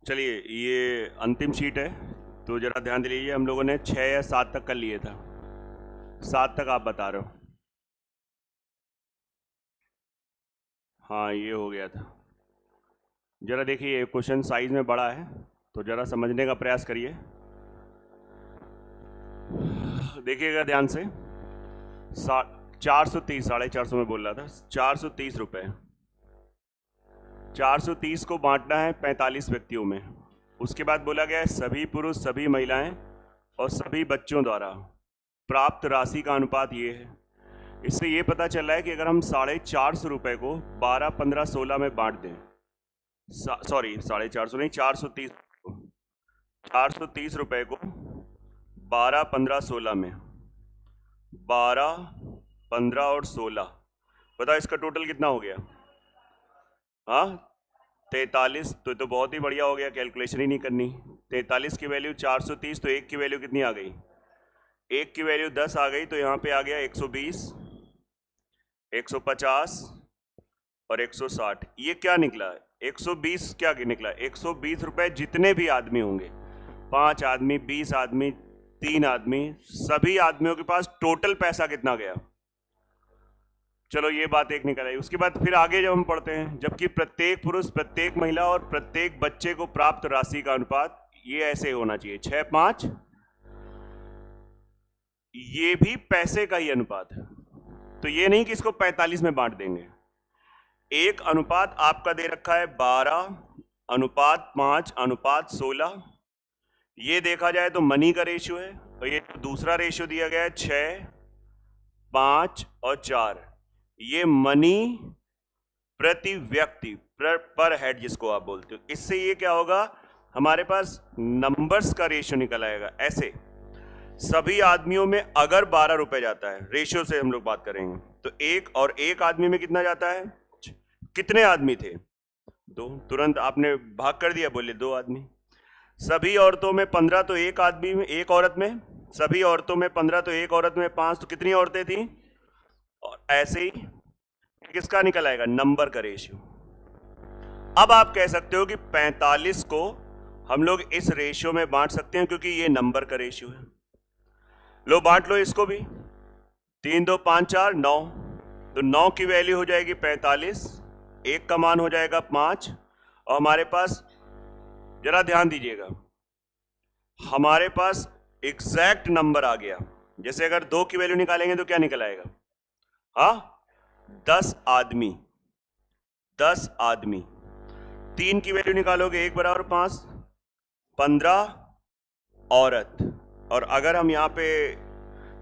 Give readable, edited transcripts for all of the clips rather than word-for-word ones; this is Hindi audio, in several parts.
चलिए, ये अंतिम शीट है तो जरा ध्यान दे लीजिए। हम लोगों ने 6 या 7 तक कर लिए था। 7 तक आप बता रहे हो। हाँ, ये हो गया था। जरा देखिए, क्वेश्चन साइज में बड़ा है तो जरा समझने का प्रयास करिए। देखिएगा ध्यान से। 430, 450 में बोल रहा था, 430 रुपये। 430 को बांटना है 45 व्यक्तियों में। उसके बाद बोला गया है सभी पुरुष, सभी महिलाएं और सभी बच्चों द्वारा प्राप्त राशि का अनुपात ये है। इससे ये पता चल रहा है कि अगर हम 450 रुपये को 12, 15, 16 में बांट दें, सॉरी 450 नहीं, 430 रुपये को 12, 15, 16 में, 12, 15 और 16, बताओ इसका टोटल कितना हो गया? हाँ, 43। तो बहुत ही बढ़िया हो गया, कैलकुलेशन ही नहीं करनी। 43 की वैल्यू 430, तो एक की वैल्यू कितनी आ गई? एक की वैल्यू 10 आ गई, तो यहाँ पे आ गया 120, 150 और 160। ये क्या निकला? 120 क्या निकला? 120 रुपए जितने भी आदमी होंगे, 5 आदमी, 20 आदमी, 3 आदमी, सभी आदमियों के पास टोटल पैसा कितना गया? चलो, ये बात एक निकल आई। उसके बाद फिर आगे जब हम पढ़ते हैं, जबकि प्रत्येक पुरुष, प्रत्येक महिला और प्रत्येक बच्चे को प्राप्त राशि का अनुपात ये ऐसे होना चाहिए, 6:5। ये भी पैसे का ही अनुपात है, तो ये नहीं कि इसको 45 में बांट देंगे। एक अनुपात आपका दे रखा है 12:5:16। ये देखा जाए तो मनी का रेशियो है, और ये दूसरा रेशियो दिया गया है 6, 5 और 4। ये मनी प्रति व्यक्ति, पर हेड जिसको आप बोलते हो। इससे ये क्या होगा, हमारे पास नंबर्स का रेशियो निकल आएगा ऐसे। सभी आदमियों में अगर 12 रुपए जाता है, रेशियो से हम लोग बात करेंगे, तो एक आदमी में कितना जाता है? कितने आदमी थे? 2। तुरंत आपने भाग कर दिया, बोले 2 आदमी। सभी औरतों में 15, तो एक आदमी में, एक औरत में। सभी औरतों में 15, तो एक औरत में 5, तो कितनी औरतें थी? और ऐसे ही किसका निकल आएगा? नंबर का रेशियो। अब आप कह सकते हो कि 45 को हम लोग इस रेशियो में बांट सकते हैं, क्योंकि ये नंबर का रेशियो है। लो, बांट लो इसको भी। 3, 2, 5, 4, 9। तो 9 की वैल्यू हो जाएगी 45, एक का मान हो जाएगा 5, और हमारे पास, जरा ध्यान दीजिएगा, हमारे पास एग्जैक्ट नंबर आ गया। जैसे अगर 2 की वैल्यू निकालेंगे तो क्या निकल आएगा? हाँ, 10 आदमी। 10 आदमी। 3 की वैल्यू निकालोगे, 1 बराबर 5, 15 औरत। और अगर हम यहां पे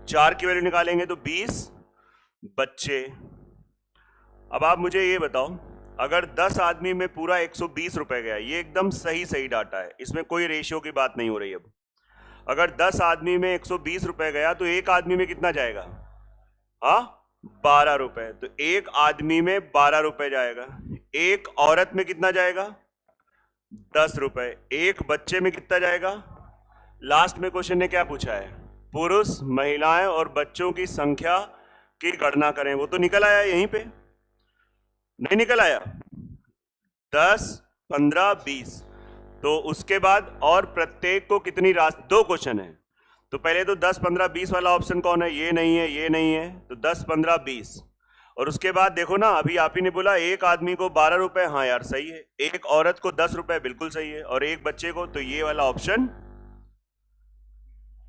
4 की वैल्यू निकालेंगे तो 20 बच्चे। अब आप मुझे ये बताओ, अगर 10 आदमी में पूरा 120 रुपए गया, ये एकदम सही सही डाटा है, इसमें कोई रेशियो की बात नहीं हो रही। अब अगर 10 आदमी में 120 रुपए गया, तो एक आदमी में कितना जाएगा? हाँ, 12 रुपए। तो एक आदमी में 12 रुपए जाएगा। एक औरत में कितना जाएगा? 10 रुपए। एक बच्चे में कितना जाएगा? लास्ट में क्वेश्चन ने क्या पूछा है? पुरुष, महिलाएं और बच्चों की संख्या की गणना करें। वो तो निकल आया यहीं पे, नहीं निकल आया? 10, 15, 20। तो उसके बाद और प्रत्येक को कितनी राशि? 2 क्वेश्चन है, तो पहले तो 10, 15, 20 वाला ऑप्शन कौन है? ये नहीं है, ये नहीं है, तो 10, 15, 20। और उसके बाद देखो ना, अभी आप ही ने बोला एक आदमी को 12 रुपए, हाँ यार सही है। एक औरत को 10 रुपए, बिल्कुल सही है। और एक बच्चे को, तो ये वाला ऑप्शन,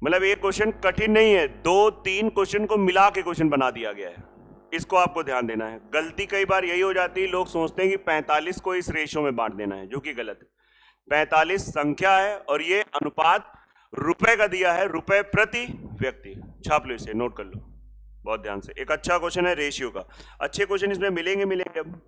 मतलब एक क्वेश्चन कठिन नहीं है, 2-3 क्वेश्चन को मिला के क्वेश्चन बना दिया गया है। इसको आपको ध्यान देना है। गलती कई बार यही हो जाती है, लोग सोचते हैं कि 45 को इस रेशियो में बांट देना है, जो कि गलत है। 45 संख्या है और ये अनुपात रुपए का दिया है, रुपए प्रति व्यक्ति। छाप लो इसे, नोट कर लो बहुत ध्यान से। एक अच्छा क्वेश्चन है रेशियो का। अच्छे क्वेश्चन इसमें मिलेंगे मिलेंगे अब।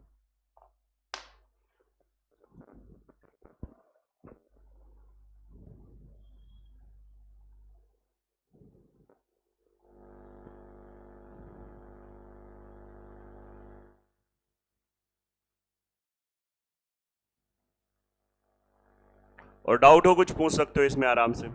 और डाउट हो कुछ पूछ सकते हो इसमें आराम से।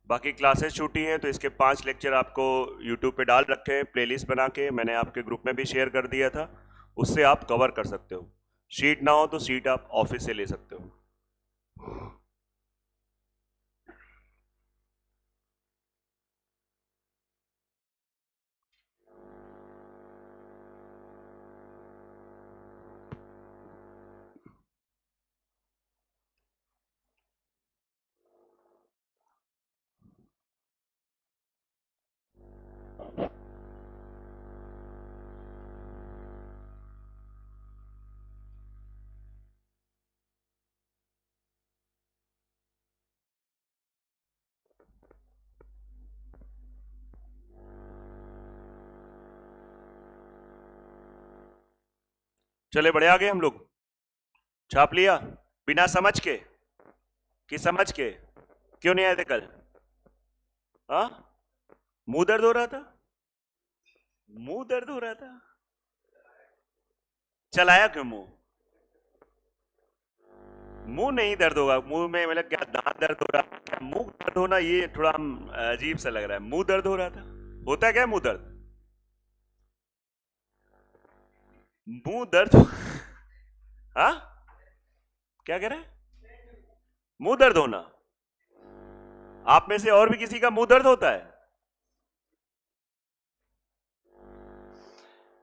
बाकी क्लासेस छूटी हैं तो इसके 5 लेक्चर आपको यूट्यूब पे डाल रखे हैं, प्लेलिस्ट बना के मैंने आपके ग्रुप में भी शेयर कर दिया था, उससे आप कवर कर सकते हो। शीट ना हो तो शीट आप ऑफिस से ले सकते हो। चले बड़े आगे हम लोग। छाप लिया बिना समझ के कि समझ के? क्यों नहीं आए थे कल? हाँ, मुंह दर्द हो रहा था? मुंह दर्द हो रहा था? चलाया क्यों मुंह? मुंह नहीं दर्द होगा, मुंह में मतलब क्या दांत दर्द हो रहा है? मुंह दर्द होना ये थोड़ा अजीब सा लग रहा है। मुंह दर्द हो रहा था? होता है क्या मुंह दर्द? मुंह दर्द हाँ, क्या कह रहे हैं? मुंह दर्द होना? आप में से और भी किसी का मुंह दर्द होता है?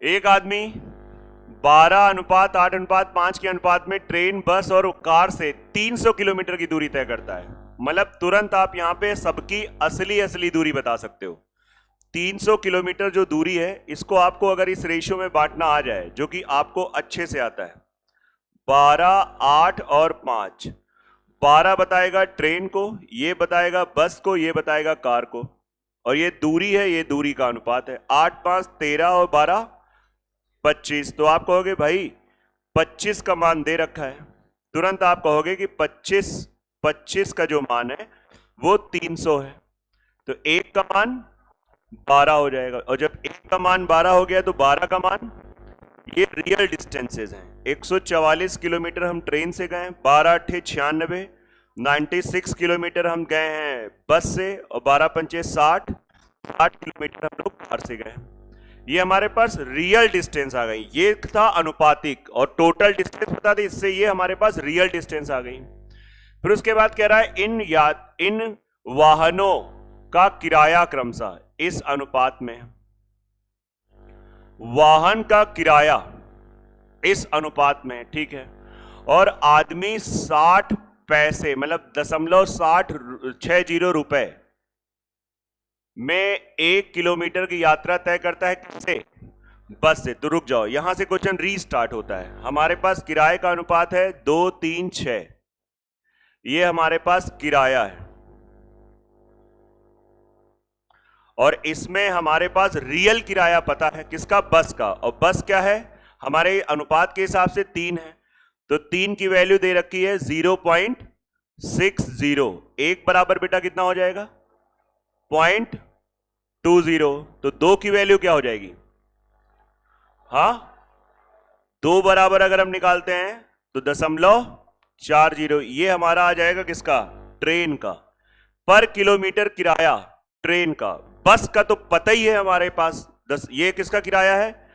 एक आदमी 12:8:5 के अनुपात में ट्रेन, बस और कार से 300 किलोमीटर की दूरी तय करता है। मतलब तुरंत आप यहां पे सबकी असली असली दूरी बता सकते हो। 300 किलोमीटर जो दूरी है, इसको आपको अगर इस रेशियो में बांटना आ जाए, जो कि आपको अच्छे से आता है, 12, 8 और 5। 12 बताएगा ट्रेन को, ये बताएगा बस को, ये बताएगा कार को, और ये दूरी है, ये दूरी का अनुपात है। 8, 5, 13 और 12, 25। तो आप कहोगे भाई 25 का मान दे रखा है, तुरंत आप कहोगे कि 25 का जो मान है वो 300 है, तो एक का मान 12 हो जाएगा। और जब एक का मान 12 हो गया तो 12 का मान, ये रियल डिस्टेंसेस हैं। 144 किलोमीटर हम ट्रेन से गए, 12 अट्ठे 96, 96 किलोमीटर हम गए हैं बस से, और 12 पंचे 60, 60 किलोमीटर हम लोग कार से गए। ये हमारे पास रियल डिस्टेंस आ गई। ये था अनुपातिक, और टोटल डिस्टेंस बता दें, इससे ये हमारे पास रियल डिस्टेंस आ गई। फिर उसके बाद कह रहा है इन वाहनों का किराया क्रमशः इस अनुपात में, वाहन का किराया इस अनुपात में, ठीक है। और आदमी 60 पैसे मतलब 0.60 रुपए में 1 किलोमीटर की यात्रा तय करता है। किससे? बस से। तो रुक जाओ, यहां से क्वेश्चन रीस्टार्ट होता है। हमारे पास किराए का अनुपात है 2, 3, 6। ये हमारे पास किराया है, और इसमें हमारे पास रियल किराया पता है किसका? बस का। और बस क्या है? हमारे अनुपात के हिसाब से 3 है, तो 3 की वैल्यू दे रखी है 0.60। एक बराबर बेटा कितना हो जाएगा? 0.20। तो 2 की वैल्यू क्या हो जाएगी? हाँ, 2 बराबर अगर हम निकालते हैं तो 0.40। ये हमारा आ जाएगा किसका? ट्रेन का। पर किलोमीटर किराया ट्रेन का। बस का तो पता ही है हमारे पास 10। ये किसका किराया है?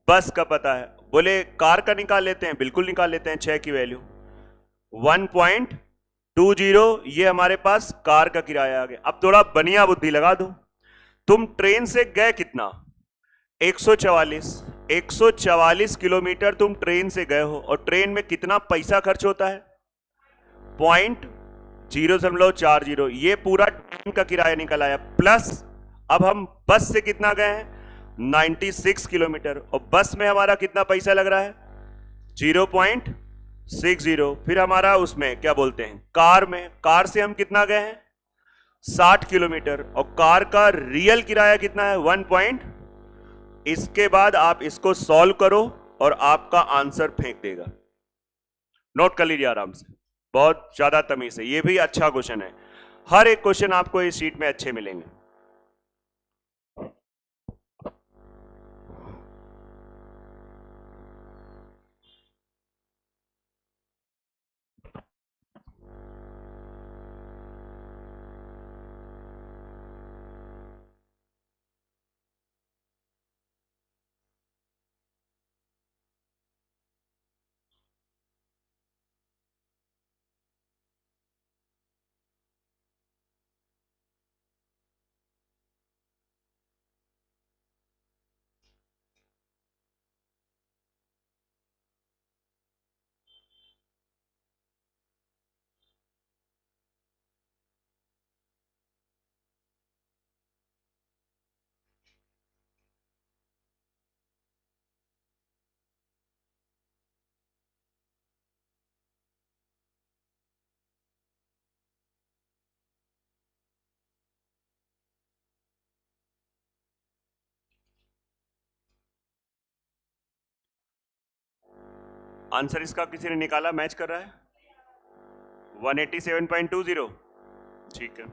बस का पता है। बोले कार का निकाल लेते हैं? बिल्कुल निकाल लेते हैं। 6 की वैल्यू 1.20, ये हमारे पास कार का किराया आ गया। अब थोड़ा बनिया बुद्धि लगा दो। तुम ट्रेन से गए कितना? 144। 144 किलोमीटर तुम ट्रेन से गए हो, और ट्रेन में कितना पैसा खर्च होता है? 0.040। ये पूरा ट्रेन का किराया निकल आया। प्लस अब हम बस से कितना गए हैं? 96 किलोमीटर, और बस में हमारा कितना पैसा लग रहा है? 0.60। फिर हमारा उसमें क्या बोलते हैं, कार में, कार से हम कितना गए हैं? 60 किलोमीटर, और कार का रियल किराया कितना है? 1 इसके बाद आप इसको सॉल्व करो और आपका आंसर फेंक देगा। नोट कर लीजिए आराम से, बहुत ज्यादा तमीज है। ये भी अच्छा क्वेश्चन है, हर एक क्वेश्चन आपको इस शीट में अच्छे मिलेंगे। आंसर इसका किसी ने निकाला, मैच कर रहा है 187.20। ठीक है,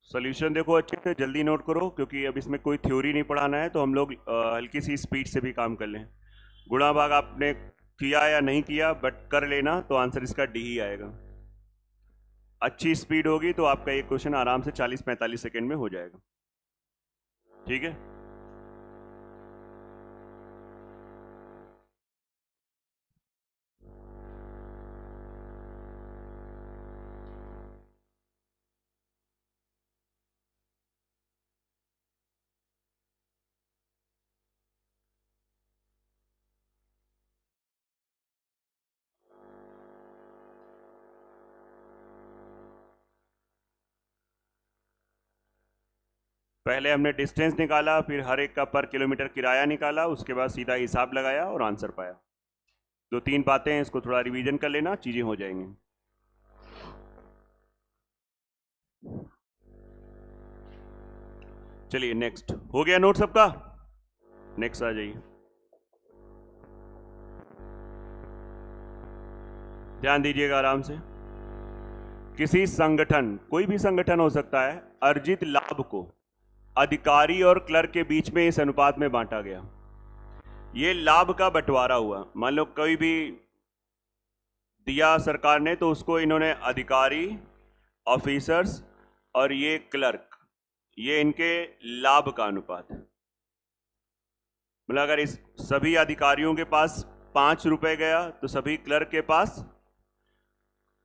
सॉल्यूशन देखो अच्छे से, जल्दी नोट करो, क्योंकि अब इसमें कोई थ्योरी नहीं पढ़ाना है, तो हम लोग हल्की सी स्पीड से भी काम कर लें। गुणा भाग आपने किया या नहीं किया, बट कर लेना, तो आंसर इसका डी ही आएगा। अच्छी स्पीड होगी तो आपका एक क्वेश्चन आराम से 40-45 सेकेंड में हो जाएगा। ठीक है, पहले हमने डिस्टेंस निकाला, फिर हर एक का पर किलोमीटर किराया निकाला, उसके बाद सीधा हिसाब लगाया और आंसर पाया। 2-3 बातें हैं, इसको थोड़ा रिवीजन कर लेना, चीजें हो जाएंगी। चलिए नेक्स्ट, हो गया नोट सबका? नेक्स्ट आ जाइए, ध्यान दीजिएगा आराम से। किसी संगठन, कोई भी संगठन हो सकता है, अर्जित लाभ को अधिकारी और क्लर्क के बीच में इस अनुपात में बांटा गया। ये लाभ का बंटवारा हुआ, मान लो कोई भी दिया सरकार ने, तो उसको इन्होंने अधिकारी, ऑफिसर्स और ये क्लर्क, ये इनके लाभ का अनुपात है। मतलब अगर इस सभी अधिकारियों के पास 5 रुपए गया, तो सभी क्लर्क के पास,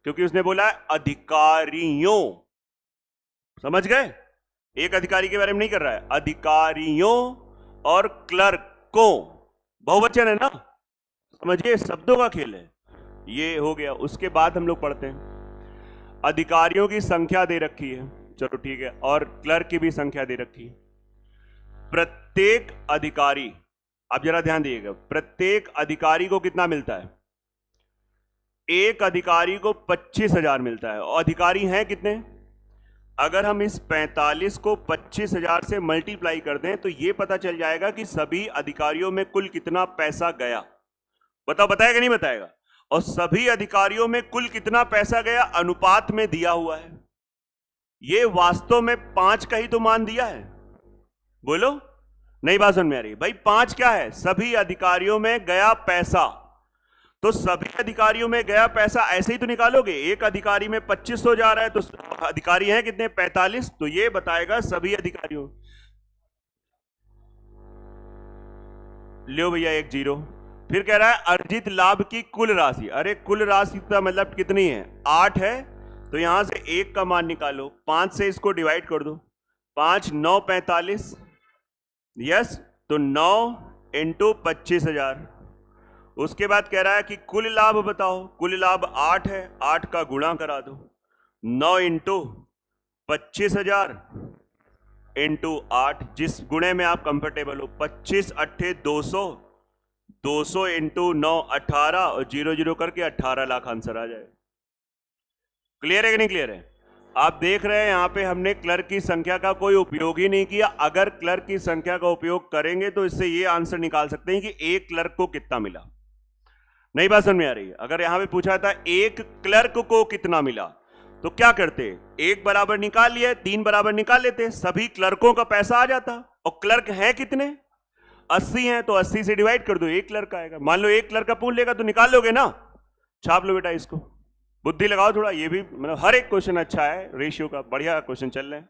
क्योंकि उसने बोला है अधिकारियों, समझ गए? एक अधिकारी के बारे में नहीं कर रहा है, अधिकारियों और क्लर्कों, बहुवचन है ना, समझिए, शब्दों का खेल है। ये हो गया। उसके बाद हम लोग पढ़ते हैं, अधिकारियों की संख्या दे रखी है, चलो ठीक है, और क्लर्क की भी संख्या दे रखी है। प्रत्येक अधिकारी, आप जरा ध्यान दीजिएगा, प्रत्येक अधिकारी को कितना मिलता है? एक अधिकारी को 25,000 मिलता है। और अधिकारी हैं कितने? अगर हम इस 45 को 25,000 से मल्टीप्लाई कर दें, तो यह पता चल जाएगा कि सभी अधिकारियों में कुल कितना पैसा गया। बताओ, बताएगा नहीं बताएगा? और सभी अधिकारियों में कुल कितना पैसा गया अनुपात में दिया हुआ है। यह वास्तव में 5 का ही तो मान दिया है। बोलो, नई बात समझ में आ रही? भाई 5 क्या है? सभी अधिकारियों में गया पैसा। तो सभी अधिकारियों में गया पैसा ऐसे ही तो निकालोगे। एक अधिकारी में 2500 जा रहा है, तो अधिकारी हैं कितने? 45। तो ये बताएगा सभी अधिकारियों। लो भैया, एक जीरो। फिर कह रहा है अर्जित लाभ की कुल राशि। अरे कुल राशि का मतलब कितनी है? 8 है, तो यहां से 1 का मान निकालो, 5 से इसको डिवाइड कर दो, 5 9 45। यस, तो 9 इंटू 25,000। उसके बाद कह रहा है कि कुल लाभ बताओ। कुल लाभ 8 है, 8 का गुणा करा दो, 9 इंटू 25,000 इंटू 8, जिस गुणे में आप कंफर्टेबल हो। 25 अट्ठे 200, 200 इंटू 9 18, और 0 करके 18 लाख आंसर आ जाए। क्लियर है कि नहीं क्लियर है? आप देख रहे हैं यहां पे हमने क्लर्क की संख्या का कोई उपयोग ही नहीं किया। अगर क्लर्क की संख्या का उपयोग करेंगे तो इससे ये आंसर निकाल सकते हैं कि एक क्लर्क को कितना मिला। नई बात समझ में आ रही है? अगर यहां पे पूछा था एक क्लर्क को कितना मिला, तो क्या करते? 1 बराबर निकाल लिए, 3 बराबर निकाल लेते, सभी क्लर्कों का पैसा आ जाता। और क्लर्क हैं कितने? 80 हैं, तो 80 से डिवाइड कर दो, एक क्लर्क आएगा। मान लो एक क्लर्क का पूल लेगा तो निकाल लोगे ना। छाप लो बेटा इसको, बुद्धि लगाओ थोड़ा। ये भी मतलब हर एक क्वेश्चन अच्छा है, रेशियो का बढ़िया क्वेश्चन चल रहे हैं।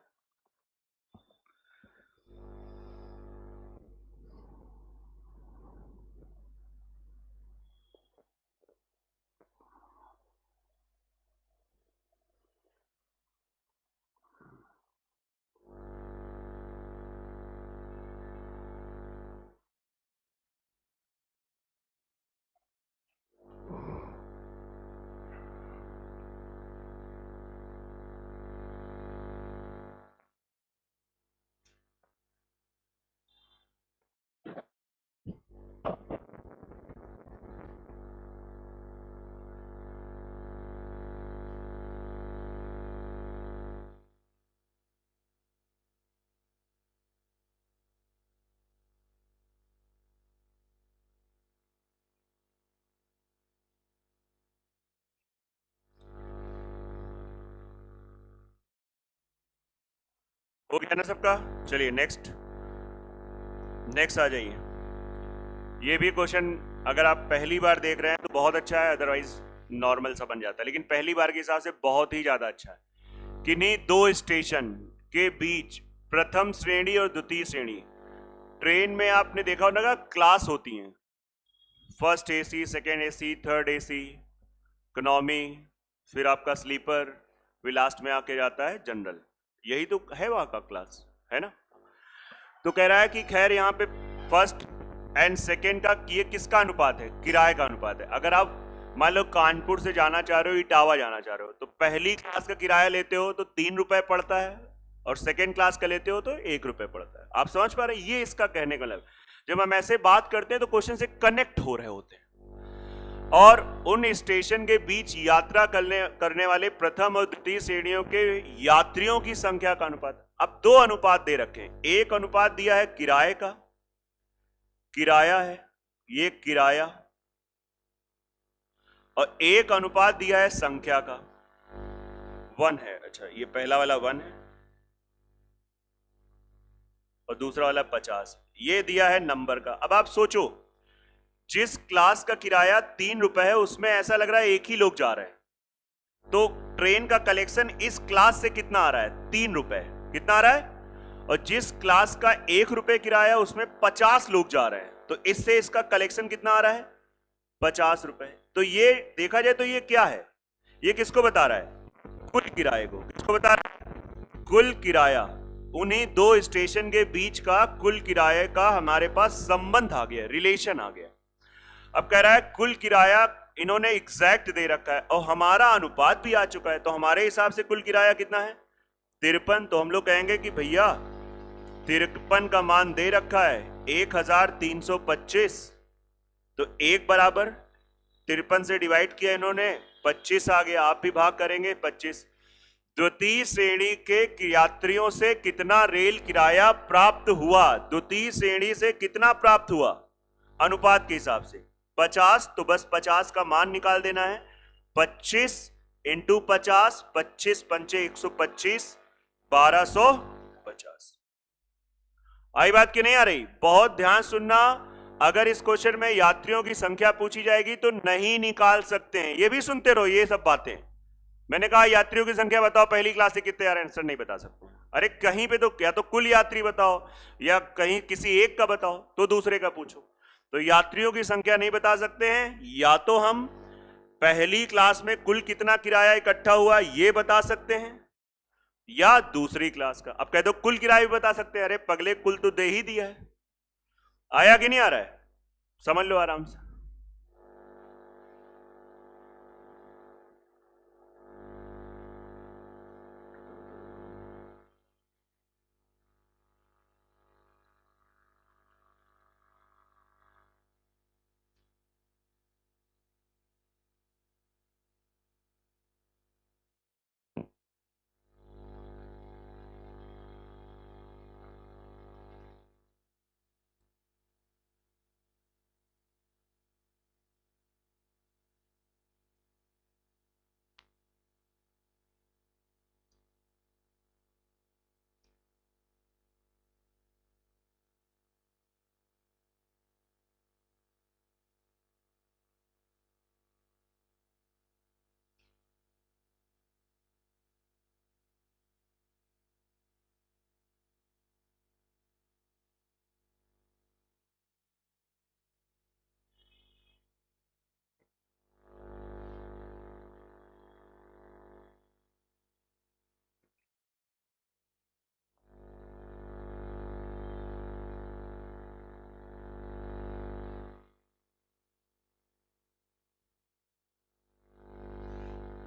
हो गया ना सबका? चलिए नेक्स्ट आ जाइए। ये भी क्वेश्चन अगर आप पहली बार देख रहे हैं तो बहुत अच्छा है, अदरवाइज नॉर्मल सा बन जाता है, लेकिन पहली बार के हिसाब से बहुत ही ज्यादा अच्छा है। किन्हीं दो स्टेशन के बीच प्रथम श्रेणी और द्वितीय श्रेणी, ट्रेन में आपने देखा होगा क्लास होती हैं, first AC, second AC, third AC, economy, फिर आपका स्लीपर, फिर लास्ट में आके जाता है जनरल। यही तो है वहां का क्लास, है ना? तो कह रहा है कि खैर यहाँ पे फर्स्ट एंड सेकेंड का ये किसका अनुपात है? किराए का अनुपात है। अगर आप मान लो कानपुर से जाना चाह रहे हो, इटावा जाना चाह रहे हो, तो पहली क्लास का किराया लेते हो तो 3 रुपए पड़ता है, और सेकेंड क्लास का लेते हो तो 1 रुपए पड़ता है। आप समझ पा रहे हैं? ये इसका कहने का मतलब, जब हम ऐसे बात करते हैं तो क्वेश्चन से कनेक्ट हो रहे होते हैं। और उन स्टेशन के बीच यात्रा करने वाले प्रथम और द्वितीय श्रेणियों के यात्रियों की संख्या का अनुपात। अब 2 अनुपात दे रखे हैं। एक अनुपात दिया है किराए का, किराया है ये किराया, और एक अनुपात दिया है संख्या का, 1 है। अच्छा, ये पहला वाला 1 है और दूसरा वाला 50। ये दिया है नंबर का। अब आप सोचो, जिस क्लास का किराया 3 रुपए है उसमें ऐसा लग रहा है एक ही लोग जा रहे हैं, तो ट्रेन का कलेक्शन इस क्लास से कितना आ रहा है? 3 रुपए। कितना आ रहा है? और जिस क्लास का 1 रुपए किराया उसमें 50 लोग जा रहे हैं, तो इससे इसका कलेक्शन कितना आ रहा है? 50 रुपए। तो ये देखा जाए तो ये क्या है? ये किसको बता रहा है? कुल किराए को। किसको बता रहा है? कुल किराया। उन्हीं 2 स्टेशन के बीच का कुल किराए का हमारे पास संबंध आ गया, रिलेशन आ गया। अब कह रहा है कुल किराया इन्होंने एग्जैक्ट दे रखा है और हमारा अनुपात भी आ चुका है, तो हमारे हिसाब से कुल किराया कितना है? 53। तो हम लोग कहेंगे कि भैया 53 का मान दे रखा है 1325, तो 1 बराबर 53 से डिवाइड किया इन्होंने, 25 आ गया। आप भी भाग करेंगे 25। द्वितीय श्रेणी के यात्रियों से कितना रेल किराया प्राप्त हुआ? द्वितीय श्रेणी से कितना प्राप्त हुआ अनुपात के हिसाब से? 50। तो बस 50 का मान निकाल देना है। 25 इंटू 50, 25 पंचे 125, 1250। आई बात की नहीं आ रही? बहुत ध्यान सुनना। अगर इस क्वेश्चन में यात्रियों की संख्या पूछी जाएगी तो नहीं निकाल सकते हैं। ये भी सुनते रहो ये सब बातें। मैंने कहा यात्रियों की संख्या बताओ, पहली क्लास से कितने आ रहे हैं, आंसर नहीं बता सकते। अरे कहीं पे तो या तो कुल यात्री बताओ या कहीं किसी एक का बताओ, तो दूसरे का पूछो। तो यात्रियों की संख्या नहीं बता सकते हैं, या तो हम पहली क्लास में कुल कितना किराया इकट्ठा हुआ ये बता सकते हैं, या दूसरी क्लास का। अब कह दो कुल किराया भी बता सकते हैं। अरे पगले, कुल तो दे ही दिया है। आया कि नहीं आ रहा है? समझ लो आराम से।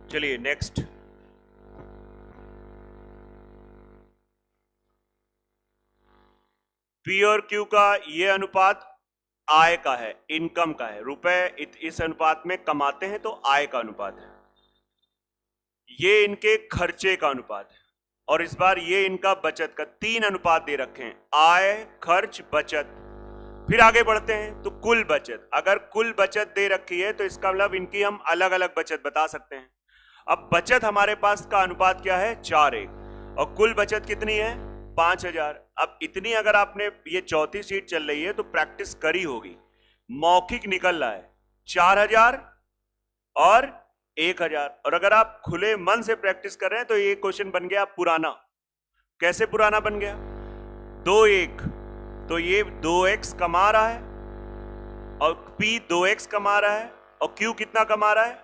चलिए नेक्स्ट। पी और क्यू का ये अनुपात आय का है, इनकम का है। रुपए इस अनुपात में कमाते हैं तो आय का अनुपात है। ये इनके खर्चे का अनुपात है, और इस बार ये इनका बचत का। 3 अनुपात दे रखे हैं, आय, खर्च, बचत। फिर आगे बढ़ते हैं तो कुल बचत। अगर कुल बचत दे रखी है तो इसका मतलब इनकी हम अलग अलग बचत बता सकते हैं। अब बचत हमारे पास का अनुपात क्या है? 4:1, और कुल बचत कितनी है? 5,000। अब इतनी अगर आपने, ये चौथी सीट चल रही है तो प्रैक्टिस करी होगी, मौखिक निकल रहा है 4,000 और 1,000। और अगर आप खुले मन से प्रैक्टिस कर रहे हैं तो ये क्वेश्चन बन गया पुराना। कैसे पुराना बन गया? 2 1, तो ये 2x कमा रहा है और P 2x कमा रहा है और Q कितना कमा रहा है?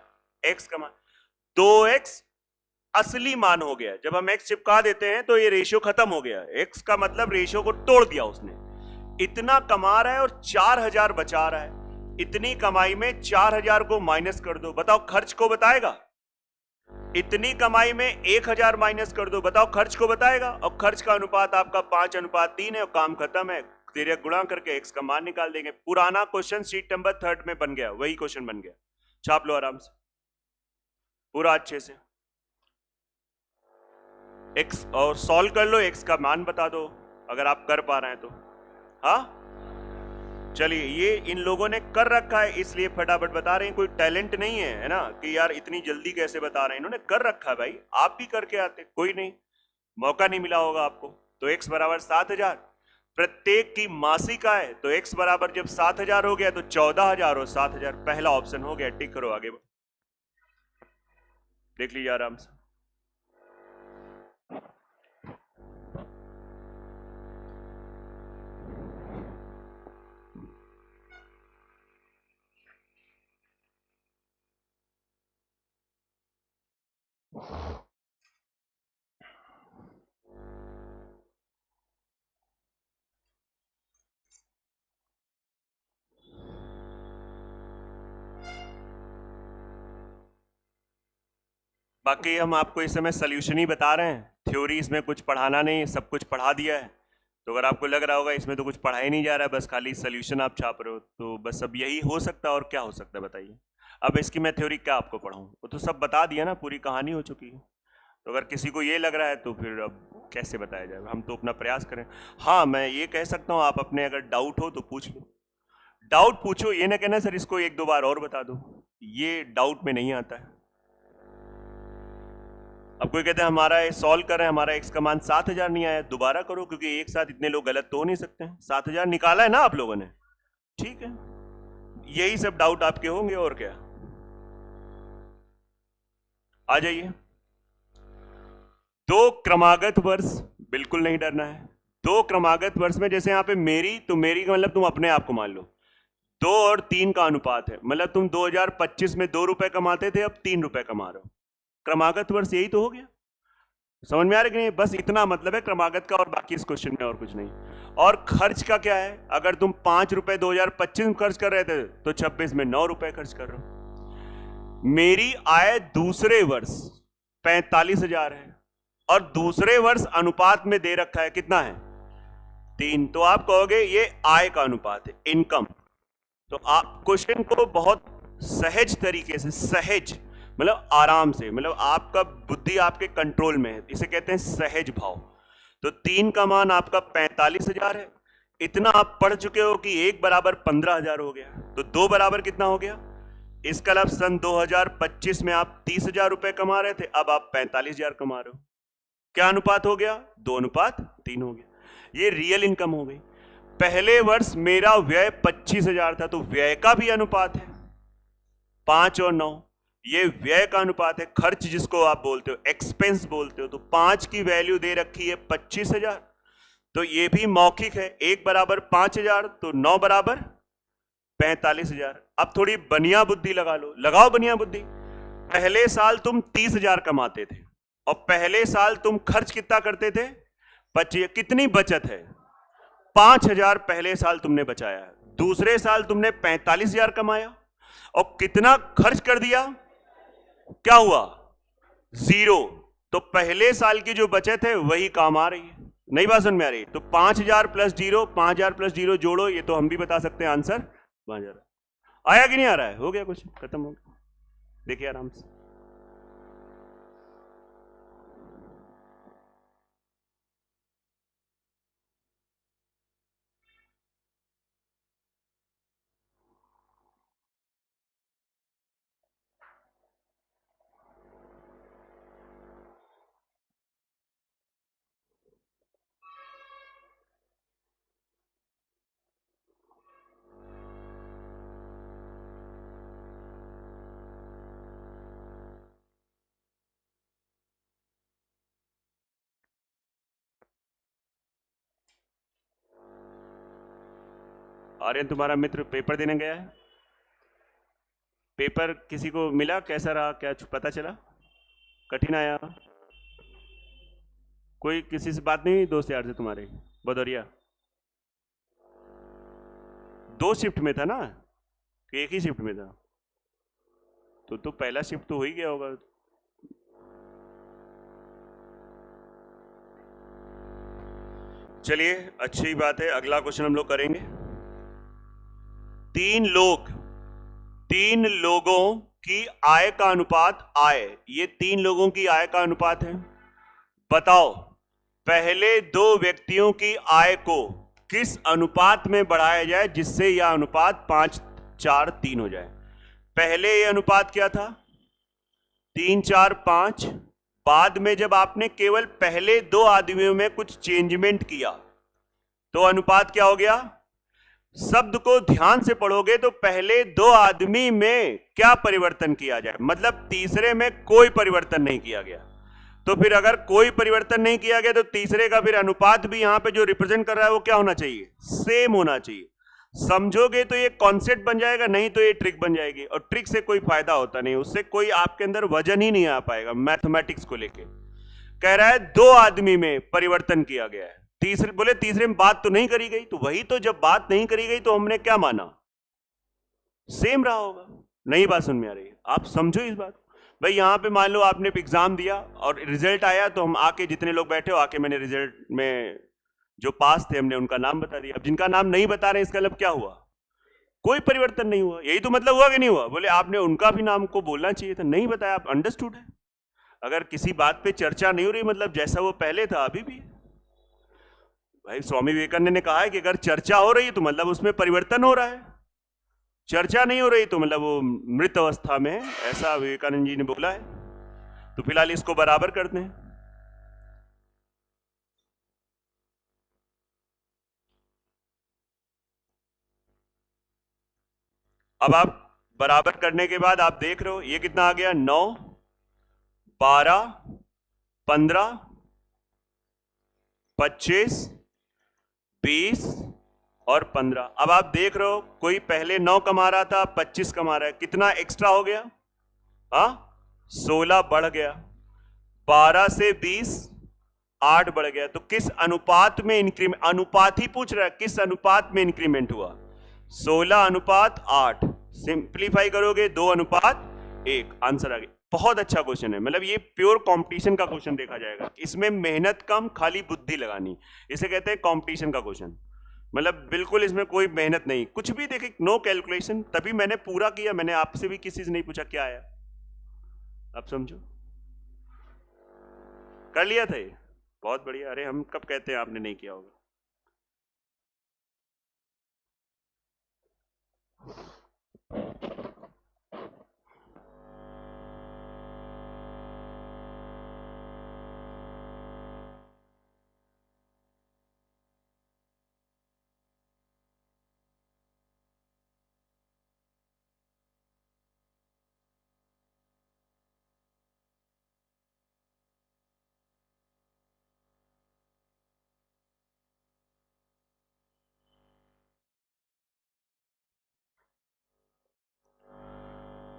x कमा। 2x असली मान हो गया। जब हम x चिपका देते हैं तो ये रेशियो खत्म हो गया। x का मतलब रेशियो को तोड़ दिया उसने। इतना कमा रहा है और 4,000 बचा रहा है। इतनी कमाई में 4,000 को माइनस कर दो, बताओ खर्च को बताएगा? इतनी कमाई में 1,000 माइनस कर दो, बताओ खर्च को बताएगा? और खर्च का अनुपात आपका 5:3 है और काम खत्म है। तेरे गुणा करके x का मान निकाल देंगे। पुराना क्वेश्चन सीट नंबर 3 में बन गया, वही क्वेश्चन बन गया। छाप लो आराम से पूरा अच्छे से x, और सॉल्व कर लो, x का मान बता दो अगर आप कर पा रहे हैं तो। हाँ चलिए, ये इन लोगों ने कर रखा है इसलिए फटाफट बता रहे हैं। कोई टैलेंट नहीं है ना कि यार इतनी जल्दी कैसे बता रहे हैं। इन्होंने कर रखा है भाई, आप भी करके आते, कोई नहीं, मौका नहीं मिला होगा आपको। तो x बराबर 7,000, प्रत्येक की मासिक आय, तो x बराबर जब 7,000 हो गया तो 14,000 और 7,000, पहला ऑप्शन हो गया। टिक करो, आगे देख लीजिए आराम से। बाकी हम आपको इस समय सोल्यूशन ही बता रहे हैं, थ्योरी इसमें कुछ पढ़ाना नहीं, सब कुछ पढ़ा दिया है। तो अगर आपको लग रहा होगा इसमें तो कुछ पढ़ा ही नहीं जा रहा है, बस खाली सोल्यूशन आप छाप रहे हो, तो बस अब यही हो सकता है। और क्या हो सकता है बताइए? अब इसकी मैं थ्योरी क्या आपको पढ़ाऊँ? वो तो सब बता दिया ना, पूरी कहानी हो चुकी है। तो अगर किसी को ये लग रहा है तो फिर अब कैसे बताया जाए? हम तो अपना प्रयास करें। हाँ, मैं ये कह सकता हूँ, आप अपने अगर डाउट हो तो पूछ लो, डाउट पूछो, ये ना कहना सर इसको 1-2 बार और बता दो, ये डाउट में नहीं आता है। अब कोई कहते हैं हमारा सॉल्व कर रहे हैं, हमारा x का मान 7,000 नहीं आया, दोबारा करो, क्योंकि एक साथ इतने लोग गलत तो हो नहीं सकते हैं। 7,000 निकाला है ना आप लोगों ने, ठीक है। यही सब डाउट आपके होंगे और क्या। आ जाइए। दो क्रमागत वर्ष, बिल्कुल नहीं डरना है। दो क्रमागत वर्ष में, जैसे यहां पे मेरी, तो मेरी का मतलब तुम अपने आप को मान लो 2 और 3 का अनुपात है, मतलब तुम 2025 में 2 रुपए कमाते थे, अब 3 रुपए कमा रहे हो। क्रमागत वर्ष यही तो हो गया। समझ में आ रहा है कि नहीं? बस इतना मतलब है क्रमागत का, और बाकी इस क्वेश्चन में और कुछ नहीं। और खर्च का क्या है? अगर तुम 5 रुपए 2025 में खर्च कर रहे थे तो 26 में 9 रुपए खर्च कर रहे हो। मेरी आय दूसरे वर्ष 45,000 है और दूसरे वर्ष अनुपात में दे रखा है कितना है? 3। तो आप कहोगे ये आय का अनुपात है, इनकम। तो आप क्वेश्चन को बहुत सहज तरीके से, सहज मतलब आराम से, मतलब आपका बुद्धि आपके कंट्रोल में है, इसे कहते हैं सहज भाव। तो 3 का मान आपका 45,000 है। इतना आप पढ़ चुके हो कि 1 बराबर 15,000 हो गया, तो 2 बराबर कितना हो गया? इसका मतलब सन 2025 में आप 30,000 रुपए कमा रहे थे, अब आप 45,000 कमा रहे हो। क्या अनुपात हो गया? 2:3 हो गया। ये रियल इनकम हो गई। पहले वर्ष मेरा व्यय 25,000 था, तो व्यय का भी अनुपात है 5 और 9, ये व्यय का अनुपात है। खर्च जिसको आप बोलते हो, एक्सपेंस बोलते हो, तो 5 की वैल्यू दे रखी है 25,000, तो ये भी मौखिक है। 1 बराबर 5,000 तो 9 बराबर 45,000। अब थोड़ी बनिया बुद्धि लगा लो, लगाओ बनिया बुद्धि। पहले साल तुम 30,000 कमाते थे और पहले साल तुम खर्च कितना करते थे? 25। कितनी बचत है? 5,000 पहले साल तुमने बचाया है। दूसरे साल तुमने 45,000 कमाया और कितना खर्च कर दिया? क्या हुआ? 0। तो पहले साल की जो बचत है वही काम आ रही है। नई बात समझ में आ रही है? तो 5,000 प्लस 0, 5,000 प्लस 0 जोड़ो, ये तो हम भी बता सकते हैं आंसर 5,000। आया कि नहीं आ रहा है? हो गया, कुछ खत्म हो गया। देखिए आराम से। आर्यन तुम्हारा मित्र पेपर देने गया है, पेपर किसी को मिला, कैसा रहा, क्या पता चला, कठिन आया? कोई किसी से बात नहीं हुई दोस्त यार से तुम्हारे बदौरिया? 2 शिफ्ट में था ना कि एक ही शिफ्ट में था? तो पहला शिफ्ट तो हो ही गया होगा। चलिए अच्छी बात है, अगला क्वेश्चन हम लोग करेंगे। 3 लोगों की आय का अनुपात आय, ये 3 लोगों की आय का अनुपात है। बताओ पहले 2 व्यक्तियों की आय को किस अनुपात में बढ़ाया जाए जिससे यह अनुपात 5-4-3 हो जाए। पहले यह अनुपात क्या था? 3-4-5। बाद में जब आपने केवल पहले 2 आदमियों में कुछ चेंजमेंट किया तो अनुपात क्या हो गया? शब्द को ध्यान से पढ़ोगे तो पहले 2 आदमी में क्या परिवर्तन किया जाए, मतलब तीसरे में कोई परिवर्तन नहीं किया गया। तो फिर अगर कोई परिवर्तन नहीं किया गया तो तीसरे का फिर अनुपात भी यहां पे जो रिप्रेजेंट कर रहा है वो क्या होना चाहिए? सेम होना चाहिए। समझोगे तो ये कॉन्सेप्ट बन जाएगा, नहीं तो ये ट्रिक बन जाएगी, और ट्रिक से कोई फायदा होता नहीं, उससे कोई आपके अंदर वजन ही नहीं आ पाएगा मैथमेटिक्स को लेके। कह रहा है 2 आदमी में परिवर्तन किया गया है, तीसरे में बात तो नहीं करी गई, तो वही तो, जब बात नहीं करी गई तो हमने क्या माना? सेम रहा होगा। नई बात सुन में आ रही है, आप समझो इस बात। भाई यहां पे मान लो आपने एग्जाम दिया और रिजल्ट आया, तो हम आके जितने लोग बैठे हो आके मैंने रिजल्ट में जो पास थे हमने उनका नाम बता दिया। अब जिनका नाम नहीं बता रहे इसका मतलब क्या हुआ? कोई परिवर्तन नहीं हुआ। यही तो मतलब हुआ कि नहीं हुआ? बोले आपने उनका भी नाम को बोलना चाहिए था, नहीं बताया, आप अंडरस्टूड है। अगर किसी बात पे चर्चा नहीं हो रही मतलब जैसा वो पहले था अभी भी। भाई स्वामी विवेकानंद ने कहा है कि अगर चर्चा हो रही है तो मतलब उसमें परिवर्तन हो रहा है, चर्चा नहीं हो रही तो मतलब वो मृत अवस्था में है, ऐसा विवेकानंद जी ने बोला है। तो फिलहाल इसको बराबर करते हैं। अब आप बराबर करने के बाद आप देख रहे हो ये कितना आ गया? 9, 12, 15, 25, 20 और 15। अब आप देख रहे हो कोई पहले 9 कमा रहा था, 25 कमा रहा है, कितना एक्स्ट्रा हो गया? हाँ 16 बढ़ गया। 12 से 20 8 बढ़ गया। तो किस अनुपात में इंक्रीमेंट, अनुपात ही पूछ रहा है, किस अनुपात में इंक्रीमेंट हुआ? 16:8। सिंप्लीफाई करोगे 2:1, आंसर आ गया। बहुत अच्छा क्वेश्चन है, मतलब ये प्योर कंपटीशन का क्वेश्चन देखा जाएगा, इसमें मेहनत कम, खाली बुद्धि लगानी, इसे कहते हैं कंपटीशन का क्वेश्चन। मतलब बिल्कुल इसमें कोई मेहनत नहीं, कुछ भी देखे, नो कैलकुलेशन। तभी मैंने पूरा किया, मैंने आपसे भी किसी से नहीं पूछा क्या आया, आप समझो, कर लिया था ये। बहुत बढ़िया। अरे हम कब कहते हैं आपने नहीं किया होगा?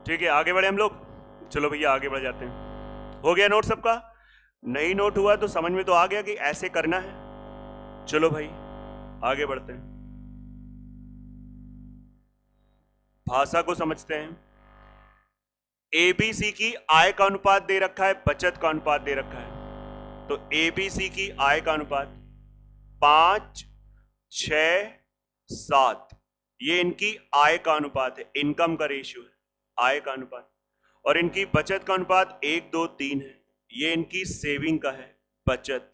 ठीक है आगे बढ़े हम लोग। चलो भैया आगे बढ़ जाते हैं। हो गया नोट सबका? नहीं नोट हुआ तो समझ में तो आ गया कि ऐसे करना है। चलो भाई आगे बढ़ते हैं, भाषा को समझते हैं। एबीसी की आय का अनुपात दे रखा है, बचत का अनुपात दे रखा है। तो एबीसी की आय का अनुपात 5, 6, 7, ये इनकी आय का अनुपात है, इनकम का रेशियो है, आय का अनुपात। और इनकी बचत का अनुपात 1, 2, 3 है, ये इनकी सेविंग का है, बचत।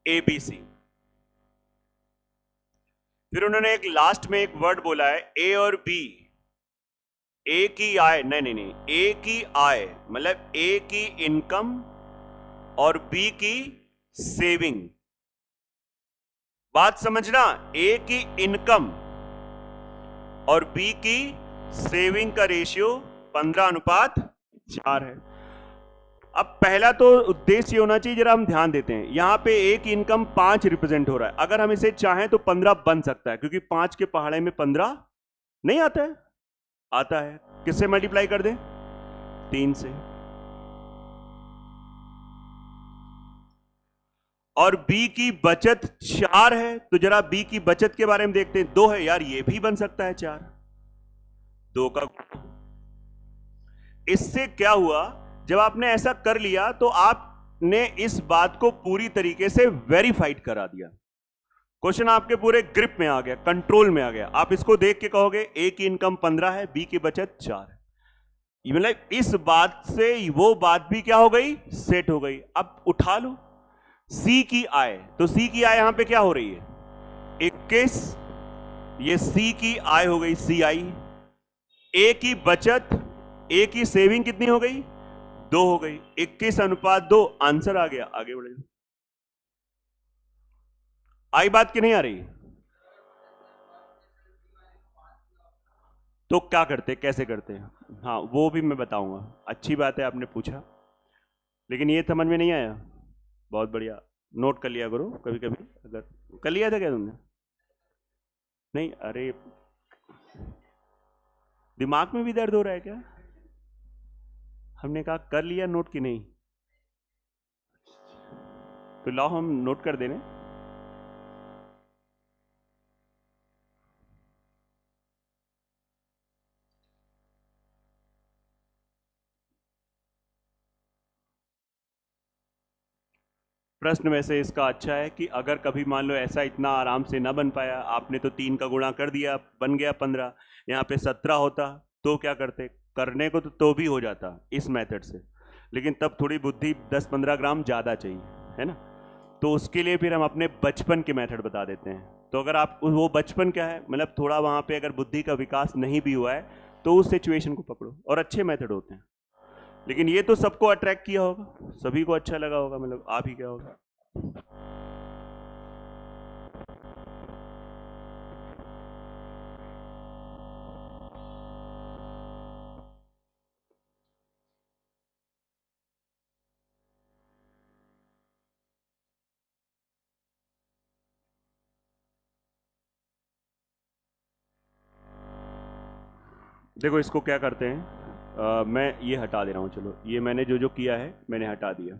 एबीसी। फिर उन्होंने एक लास्ट में एक वर्ड बोला है, ए और बी, ए की आय, नहीं, ए की आय मतलब ए की इनकम और बी की सेविंग। बात समझना, ए की इनकम और बी की सेविंग का रेशियो 15:4 है। अब पहला तो उद्देश्य होना चाहिए, जरा हम ध्यान देते हैं, यहां पे एक इनकम 5 रिप्रेजेंट हो रहा है, अगर हम इसे चाहें तो 15 बन सकता है, क्योंकि 5 के पहाड़े में 15 नहीं आता है, आता है। किससे मल्टीप्लाई कर दें? 3 से। और बी की बचत 4 है, तो जरा बी की बचत के बारे में देखते हैं। 2 है यार, ये भी बन सकता है 4, 2 का। इससे क्या हुआ, जब आपने ऐसा कर लिया तो आपने इस बात को पूरी तरीके से वेरीफाइड करा दिया। क्वेश्चन आपके पूरे ग्रिप में आ गया, कंट्रोल में आ गया। आप इसको देख के कहोगे ए की इनकम 15 है, बी की बचत 4 है, मतलब इस बात से वो बात भी क्या हो गई, सेट हो गई। अब उठा लो सी की आय, तो सी की आय यहां पे क्या हो रही है, 21, ये सी की आय हो गई सी आई। ए की बचत, ए की सेविंग कितनी हो गई, 2 हो गई, 21:2, आंसर आ गया। आगे बढ़े, आई बात की नहीं आ रही? तो क्या करते, कैसे करते हैं, हाँ वो भी मैं बताऊंगा। अच्छी बात है आपने पूछा, लेकिन ये समझ में नहीं आया, बहुत बढ़िया, नोट कर लिया करो कभी कभी। अगर कर लिया था क्या तुमने? नहीं, अरे दिमाग में भी दर्द हो रहा है क्या? हमने कहा कर लिया नोट की नहीं, तो लाओ हम नोट कर देने। प्रश्न में से इसका अच्छा है कि अगर कभी मान लो ऐसा इतना आराम से ना बन पाया, आपने तो 3 का गुणा कर दिया, बन गया 15, यहाँ पे 17 होता, तो क्या करते, करने को तो भी हो जाता इस मेथड से, लेकिन तब थोड़ी बुद्धि 10-15 ग्राम ज़्यादा चाहिए, है ना। तो उसके लिए फिर हम अपने बचपन के मेथड बता देते हैं। तो अगर आप वो बचपन क्या है, मतलब थोड़ा वहाँ पे अगर बुद्धि का विकास नहीं भी हुआ है, तो उस सिचुएशन को पकड़ो, और अच्छे मेथड होते हैं। लेकिन ये तो सबको अट्रैक्ट किया होगा, सभी को अच्छा लगा होगा, मतलब आप ही क्या होगा। देखो इसको क्या करते हैं, मैं ये हटा दे रहा हूँ, चलो ये मैंने जो जो किया है मैंने हटा दिया,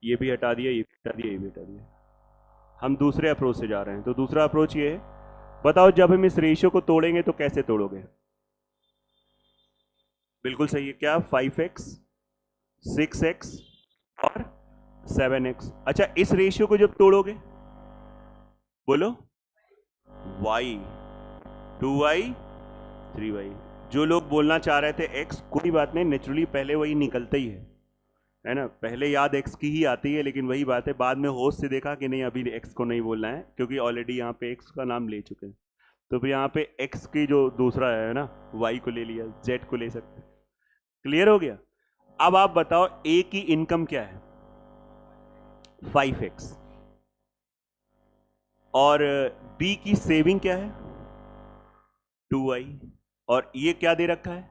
ये भी हटा दिया, ये भी हटा दिया, ये भी हटा दिया। हम दूसरे अप्रोच से जा रहे हैं। तो दूसरा अप्रोच ये है, बताओ जब हम इस रेशियो को तोड़ेंगे तो कैसे तोड़ोगे? बिल्कुल सही है, क्या 5x, 6x और 7x। अच्छा, इस रेशियो को जब तोड़ोगे, बोलो, y, 2y, 3y। जो लोग बोलना चाह रहे थे x, कोई बात नहीं, नेचुरली पहले वही निकलता ही है ना, पहले याद x की ही आती है, लेकिन वही बात है, बाद में होश से देखा कि नहीं अभी x को नहीं बोलना है, क्योंकि ऑलरेडी यहाँ पे x का नाम ले चुके हैं। तो फिर यहाँ पे x की जो दूसरा है ना, y को ले लिया, z को ले सकते हैं। क्लियर हो गया? अब आप बताओ a की इनकम क्या है, 5x, और b की सेविंग क्या है, 2y, और ये क्या दे रखा है,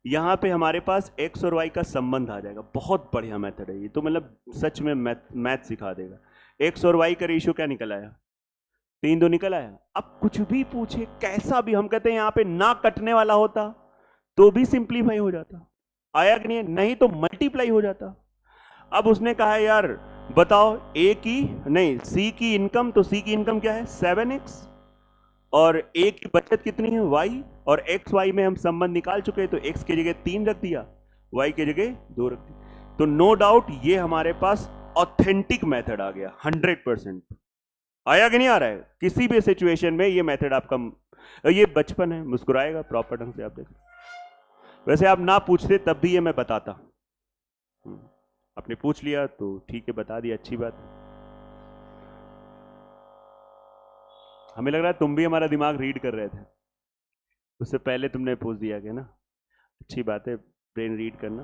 यहां पे हमारे पास x और y का संबंध आ जाएगा। बहुत बढ़िया मेथड है ये तो, मतलब सच में मैथ सिखा देगा। x और y का रेशियो क्या निकल आया, 3-2 निकल आया। अब कुछ भी पूछे, कैसा भी, हम कहते हैं यहां पे ना कटने वाला होता तो भी सिंप्लीफाई हो जाता, आया कि नहीं, नहीं तो मल्टीप्लाई हो जाता। अब उसने कहा यार बताओ ए की, नहीं सी की इनकम, तो सी की इनकम क्या है, 7x, और ए की बचत कितनी है, y, और एक्स वाई में हम संबंध निकाल चुके हैं, तो x की जगह 3 रख दिया, y की जगह 2 रख दिया। तो नो डाउट ये हमारे पास ऑथेंटिक मेथड आ गया, 100%। आया कि नहीं आ रहा है? किसी भी सिचुएशन में ये मेथड आपका, ये बचपन है, मुस्कुराएगा प्रॉपर ढंग से, आप देख। वैसे आप ना पूछते तब भी ये मैं बताता, आपने पूछ लिया तो ठीक है, बता दिया, अच्छी बात। हमें लग रहा है तुम भी हमारा दिमाग रीड कर रहे थे, उससे पहले तुमने पूछ दिया क्या ना, अच्छी बात है, ब्रेन रीड करना।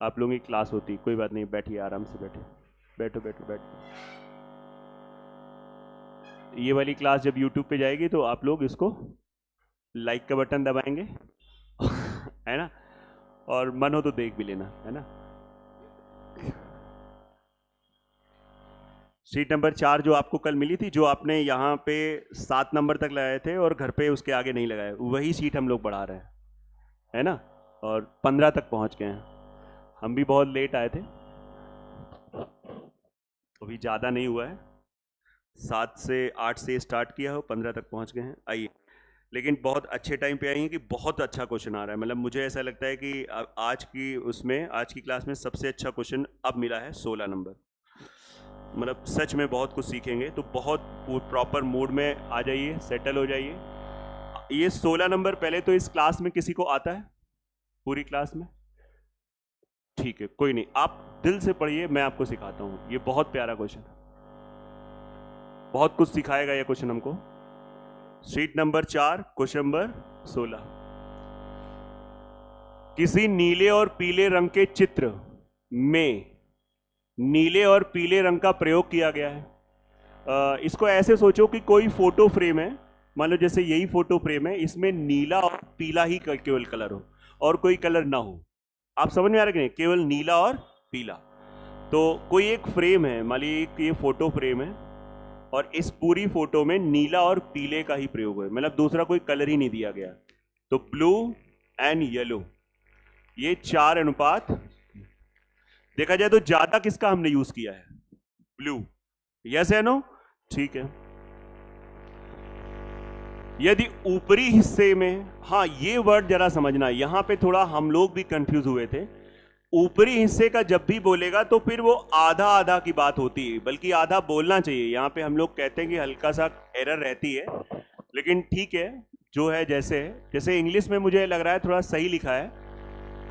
आप लोगों की क्लास होती, कोई बात नहीं, बैठिए आराम से, बैठिए, बैठो बैठो बैठो। ये वाली क्लास जब YouTube पे जाएगी तो आप लोग इसको लाइक का बटन दबाएंगे है ना, और मन हो तो देख भी लेना, है ना। सीट नंबर 4 जो आपको कल मिली थी, जो आपने यहाँ पे 7 नंबर तक लगाए थे और घर पे उसके आगे नहीं लगाए, वही सीट हम लोग बढ़ा रहे हैं, है ना, और 15 तक पहुँच गए हैं। हम भी बहुत लेट आए थे, अभी ज़्यादा नहीं हुआ है, 7 से 8 से स्टार्ट किया हो, 15 तक पहुँच गए हैं। आइए, लेकिन बहुत अच्छे टाइम पे आई हैं कि बहुत अच्छा क्वेश्चन आ रहा है। मतलब मुझे ऐसा लगता है कि आज की क्लास में सबसे अच्छा क्वेश्चन अब मिला है 16 नंबर। मतलब सच में बहुत कुछ सीखेंगे, तो बहुत प्रॉपर मूड में आ जाइए, सेटल हो जाइए। ये 16 नंबर पहले तो इस क्लास में किसी को आता है, पूरी क्लास में? ठीक है, कोई नहीं, आप दिल से पढ़िए, मैं आपको सिखाता हूँ। ये बहुत प्यारा क्वेश्चन है, बहुत कुछ सिखाएगा ये क्वेश्चन हमको। Sheet number 4 question number 16। किसी नीले और पीले रंग के चित्र में नीले और पीले रंग का प्रयोग किया गया है। इसको ऐसे सोचो कि कोई फोटो फ्रेम है, मान लो जैसे यही फोटो फ्रेम है, इसमें नीला और पीला ही केवल कलर हो और कोई कलर ना हो। आप समझ में आ रहा है कि नहीं, केवल नीला और पीला। तो कोई एक फ्रेम है, मान लीजिए ये फोटो फ्रेम है और इस पूरी फोटो में नीला और पीले का ही प्रयोग है, मतलब दूसरा कोई कलर ही नहीं दिया गया। तो ब्लू एंड येलो, ये 4 अनुपात, देखा जाए तो ज्यादा किसका हमने यूज किया है? ब्लू। यस है नो? ठीक है। यदि ऊपरी हिस्से में, हाँ ये वर्ड जरा समझना, यहां पे थोड़ा हम लोग भी कंफ्यूज हुए थे। ऊपरी हिस्से का जब भी बोलेगा तो फिर वो आधा आधा की बात होती है, बल्कि आधा बोलना चाहिए। यहाँ पे हम लोग कहते हैं कि हल्का सा एरर रहती है, लेकिन ठीक है जो है। जैसे इंग्लिश में मुझे लग रहा है थोड़ा सही लिखा है,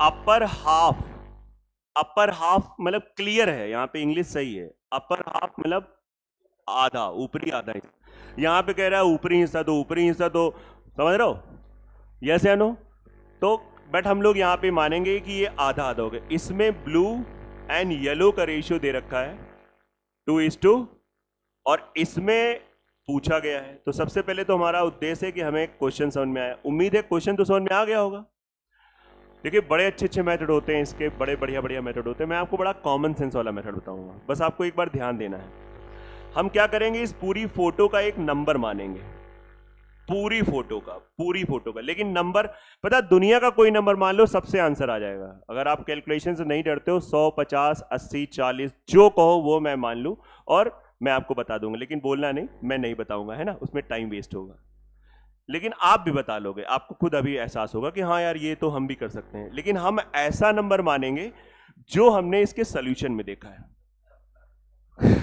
अपर हाफ। अपर हाफ मतलब क्लियर है, यहाँ पे इंग्लिश सही है। अपर हाफ मतलब आधा, ऊपरी आधा। यहाँ पे कह रहा है ऊपरी हिस्सा, तो ऊपरी हिस्सा तो समझ रहे हो, यस या नो? तो बट हम लोग यहाँ पे मानेंगे कि ये आधा आधा हो गया। इसमें ब्लू एंड येलो का रेशियो दे रखा है 2:2, और इसमें पूछा गया है। तो सबसे पहले तो हमारा उद्देश्य है कि हमें क्वेश्चन समझ में आया। उम्मीद है क्वेश्चन तो समझ में आ गया होगा। देखिए बड़े अच्छे मेथड होते हैं इसके, बड़े बढ़िया मेथड होते हैं। मैं आपको बड़ा कॉमन सेंस वाला मेथड बताऊंगा, बस आपको एक बार ध्यान देना है। हम क्या करेंगे, इस पूरी फोटो का एक नंबर मानेंगे, पूरी फोटो का। लेकिन नंबर पता, दुनिया का कोई नंबर मान लो, सबसे आंसर आ जाएगा। अगर आप कैलकुलेशन से नहीं डरते हो, 100, 50, 80, 40 जो कहो वो मैं मान लूं और मैं आपको बता दूंगा। लेकिन बोलना नहीं, मैं नहीं बताऊंगा, है ना, उसमें टाइम वेस्ट होगा। लेकिन आप भी बता लोगे, आपको खुद अभी एहसास होगा कि हाँ यार ये तो हम भी कर सकते हैं। लेकिन हम ऐसा नंबर मानेंगे जो हमने इसके सोल्यूशन में देखा है।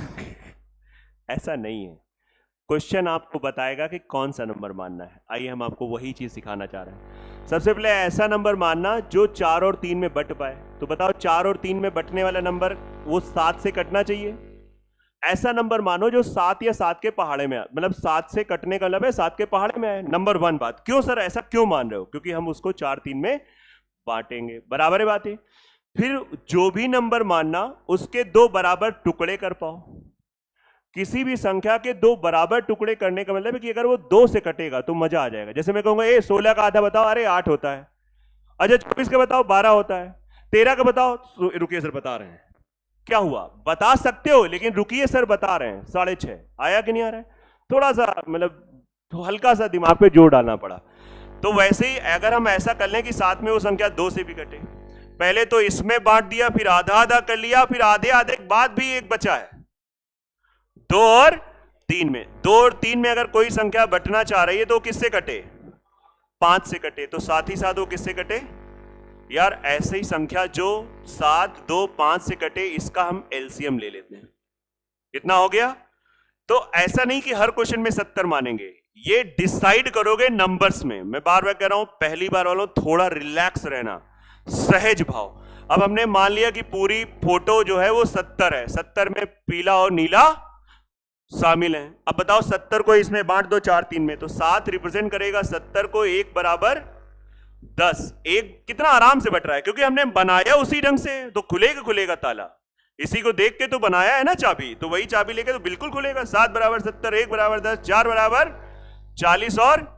ऐसा नहीं है, क्वेश्चन आपको बताएगा कि कौन सा नंबर मानना है। आइए हम आपको वही चीज सिखाना चाह रहे हैं। सबसे पहले ऐसा नंबर मानना जो 4 और 3 में बट पाए। तो बताओ 4 और 3 में बटने वाला नंबर वो 7 से कटना चाहिए। ऐसा नंबर मानो जो 7 या 7 के पहाड़े में, मतलब 7 से कटने का मतलब है 7 के पहाड़े में है। नंबर 1 बात। क्यों सर ऐसा क्यों मान रहे हो? क्योंकि हम उसको 4-3 में बांटेंगे, बराबर है बातें। फिर जो भी नंबर मानना उसके 2 बराबर टुकड़े कर पाओ। किसी भी संख्या के 2 बराबर टुकड़े करने का मतलब है कि अगर वो 2 से कटेगा तो मजा आ जाएगा। जैसे मैं कहूंगा 16 का आधा बताओ, अरे 8 होता है। अच्छा 24 का बताओ, 12 होता है। 13 का बताओ, रुकिए सर बता रहे हैं। क्या हुआ? बता सकते हो, लेकिन रुकिए सर बता रहे हैं। 6.5 आया कि नहीं आ रहा है? थोड़ा सा मतलब तो हल्का सा दिमाग पे जोर डालना पड़ा। तो वैसे ही अगर हम ऐसा कर लें कि साथ में वो संख्या 2 से भी कटे, पहले तो इसमें बांट दिया, फिर आधा आधा कर लिया, फिर आधे आधे के बाद भी एक बचा है 2 और 3 में। 2 और 3 में अगर कोई संख्या बटना चाह रही है तो किससे कटे? 5 से कटे। तो साथ ही साथ वो किससे कटे? यार ऐसे ही संख्या जो 7, 2, 5 से कटे, इसका हम एलसीएम ले लेते हैं। कितना हो गया? तो ऐसा नहीं कि हर क्वेश्चन में 70 मानेंगे, ये डिसाइड करोगे नंबर्स में। मैं बार बार कह रहा हूं, पहली बार वालों थोड़ा रिलैक्स रहना, सहज भाव। अब हमने मान लिया कि पूरी फोटो जो है वो 70 है, 70 में पीला और नीला शामिल हैं। अब बताओ 70 को इसमें बांट दो 4-3 में, तो 7 रिप्रेजेंट करेगा 70 को, 1 बराबर 10। एक कितना आराम से बट रहा है, क्योंकि हमने बनाया उसी ढंग से, तो खुलेगा ताला। इसी को देख के तो बनाया है ना चाबी, तो वही चाबी लेके तो बिल्कुल खुलेगा। 7 बराबर 70, 1 बराबर 10, 4 बराबर 40 और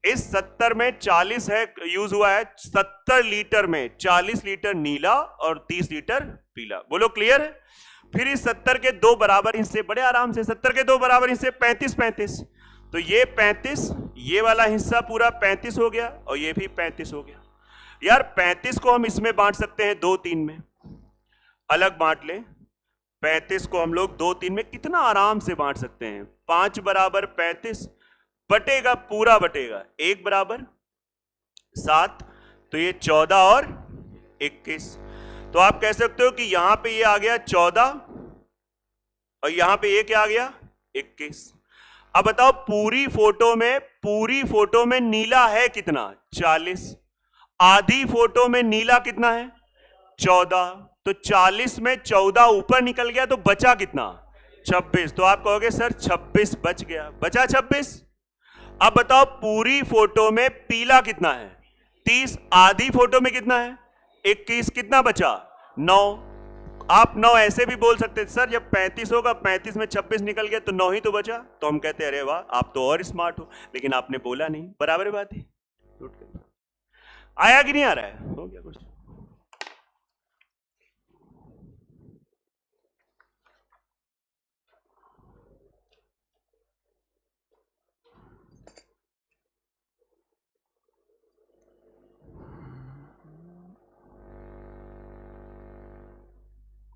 इस 70 में 40 है यूज हुआ है। 70 लीटर में 40 लीटर नीला और 30 लीटर पीला। बोलो क्लियर है? फिर इस 70 के 2 बराबर हिस्से, बड़े आराम से 70 के 2 बराबर हिस्से 35 35, तो ये 35, ये वाला हिस्सा पूरा 35 हो गया और ये भी 35 हो गया। यार 35 को हम इसमें बांट सकते हैं 2 3 में, अलग बांट लें। 35 को हम लोग 2 3 में कितना आराम से बांट सकते हैं। 5 बराबर 35 बटेगा, पूरा बटेगा। 1 बराबर 7, तो ये 14 और 21। तो आप कह सकते हो कि यहां पे ये आ गया 14 और यहां पे ये क्या आ गया 21। अब बताओ पूरी फोटो में नीला है कितना 40, आधी फोटो में नीला कितना है 14, तो 40 में 14 ऊपर निकल गया तो बचा कितना 26। तो आप कहोगे सर 26 बच गया, बचा 26। अब बताओ पूरी फोटो में पीला कितना है 30, आधी फोटो में कितना है 21, कितना बचा 9। आप 9 ऐसे भी बोल सकते थे सर जब 35 होगा 35 में 26 निकल गया तो 9 ही तो बचा। तो हम कहते हैं अरे वाह आप तो और स्मार्ट हो, लेकिन आपने बोला नहीं। बराबर बात है। आया कि नहीं आ रहा है? हो गया कुछ?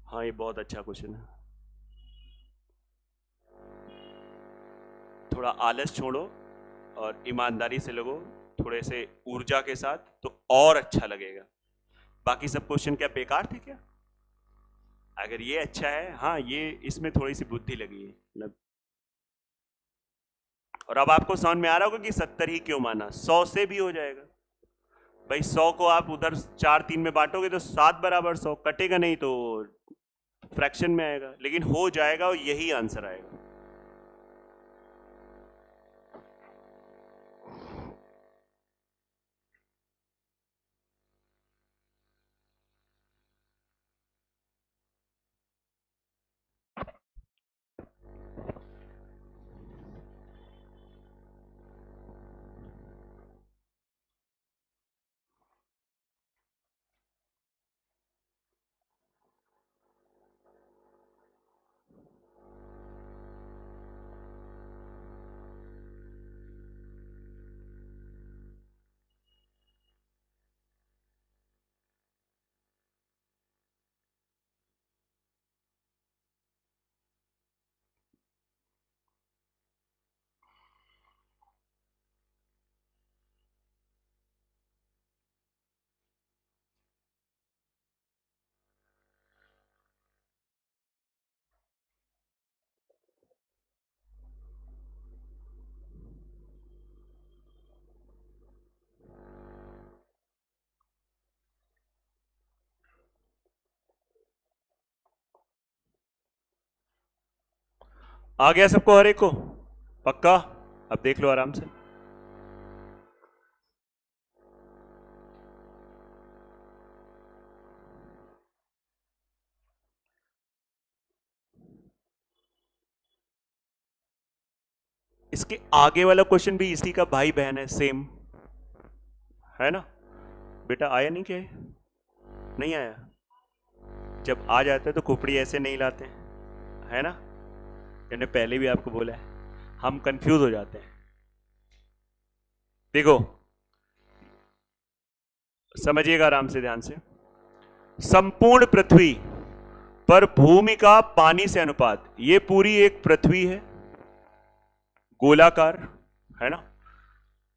हाँ ये बहुत अच्छा क्वेश्चन है। थोड़ा आलस छोड़ो और ईमानदारी से लगो, थोड़े से ऊर्जा के साथ, तो और अच्छा लगेगा। बाकी सब क्वेश्चन क्या बेकार थे क्या? अगर ये अच्छा है, हाँ ये इसमें थोड़ी सी बुद्धि लगी है मतलब। और अब आपको समझ में आ रहा होगा कि 70 ही क्यों माना, 100 से भी हो जाएगा भाई। 100 को आप उधर 4 3 में बांटोगे तो 7 बराबर 100 कटेगा नहीं तो फ्रैक्शन में आएगा, लेकिन हो जाएगा और यही आंसर आएगा। आ गया सबको, हर एक को पक्का? अब देख लो आराम से। इसके आगे वाला क्वेश्चन भी इसी का भाई बहन है, सेम है ना बेटा? आया नहीं क्या? नहीं आया? जब आ जाता है तो खोपड़ी ऐसे नहीं लाते है ना? मैंने पहले भी आपको बोला है, हम कंफ्यूज हो जाते हैं। देखो समझिएगा आराम से, ध्यान से। संपूर्ण पृथ्वी पर भूमि का पानी से अनुपात, ये पूरी एक पृथ्वी है गोलाकार, है ना?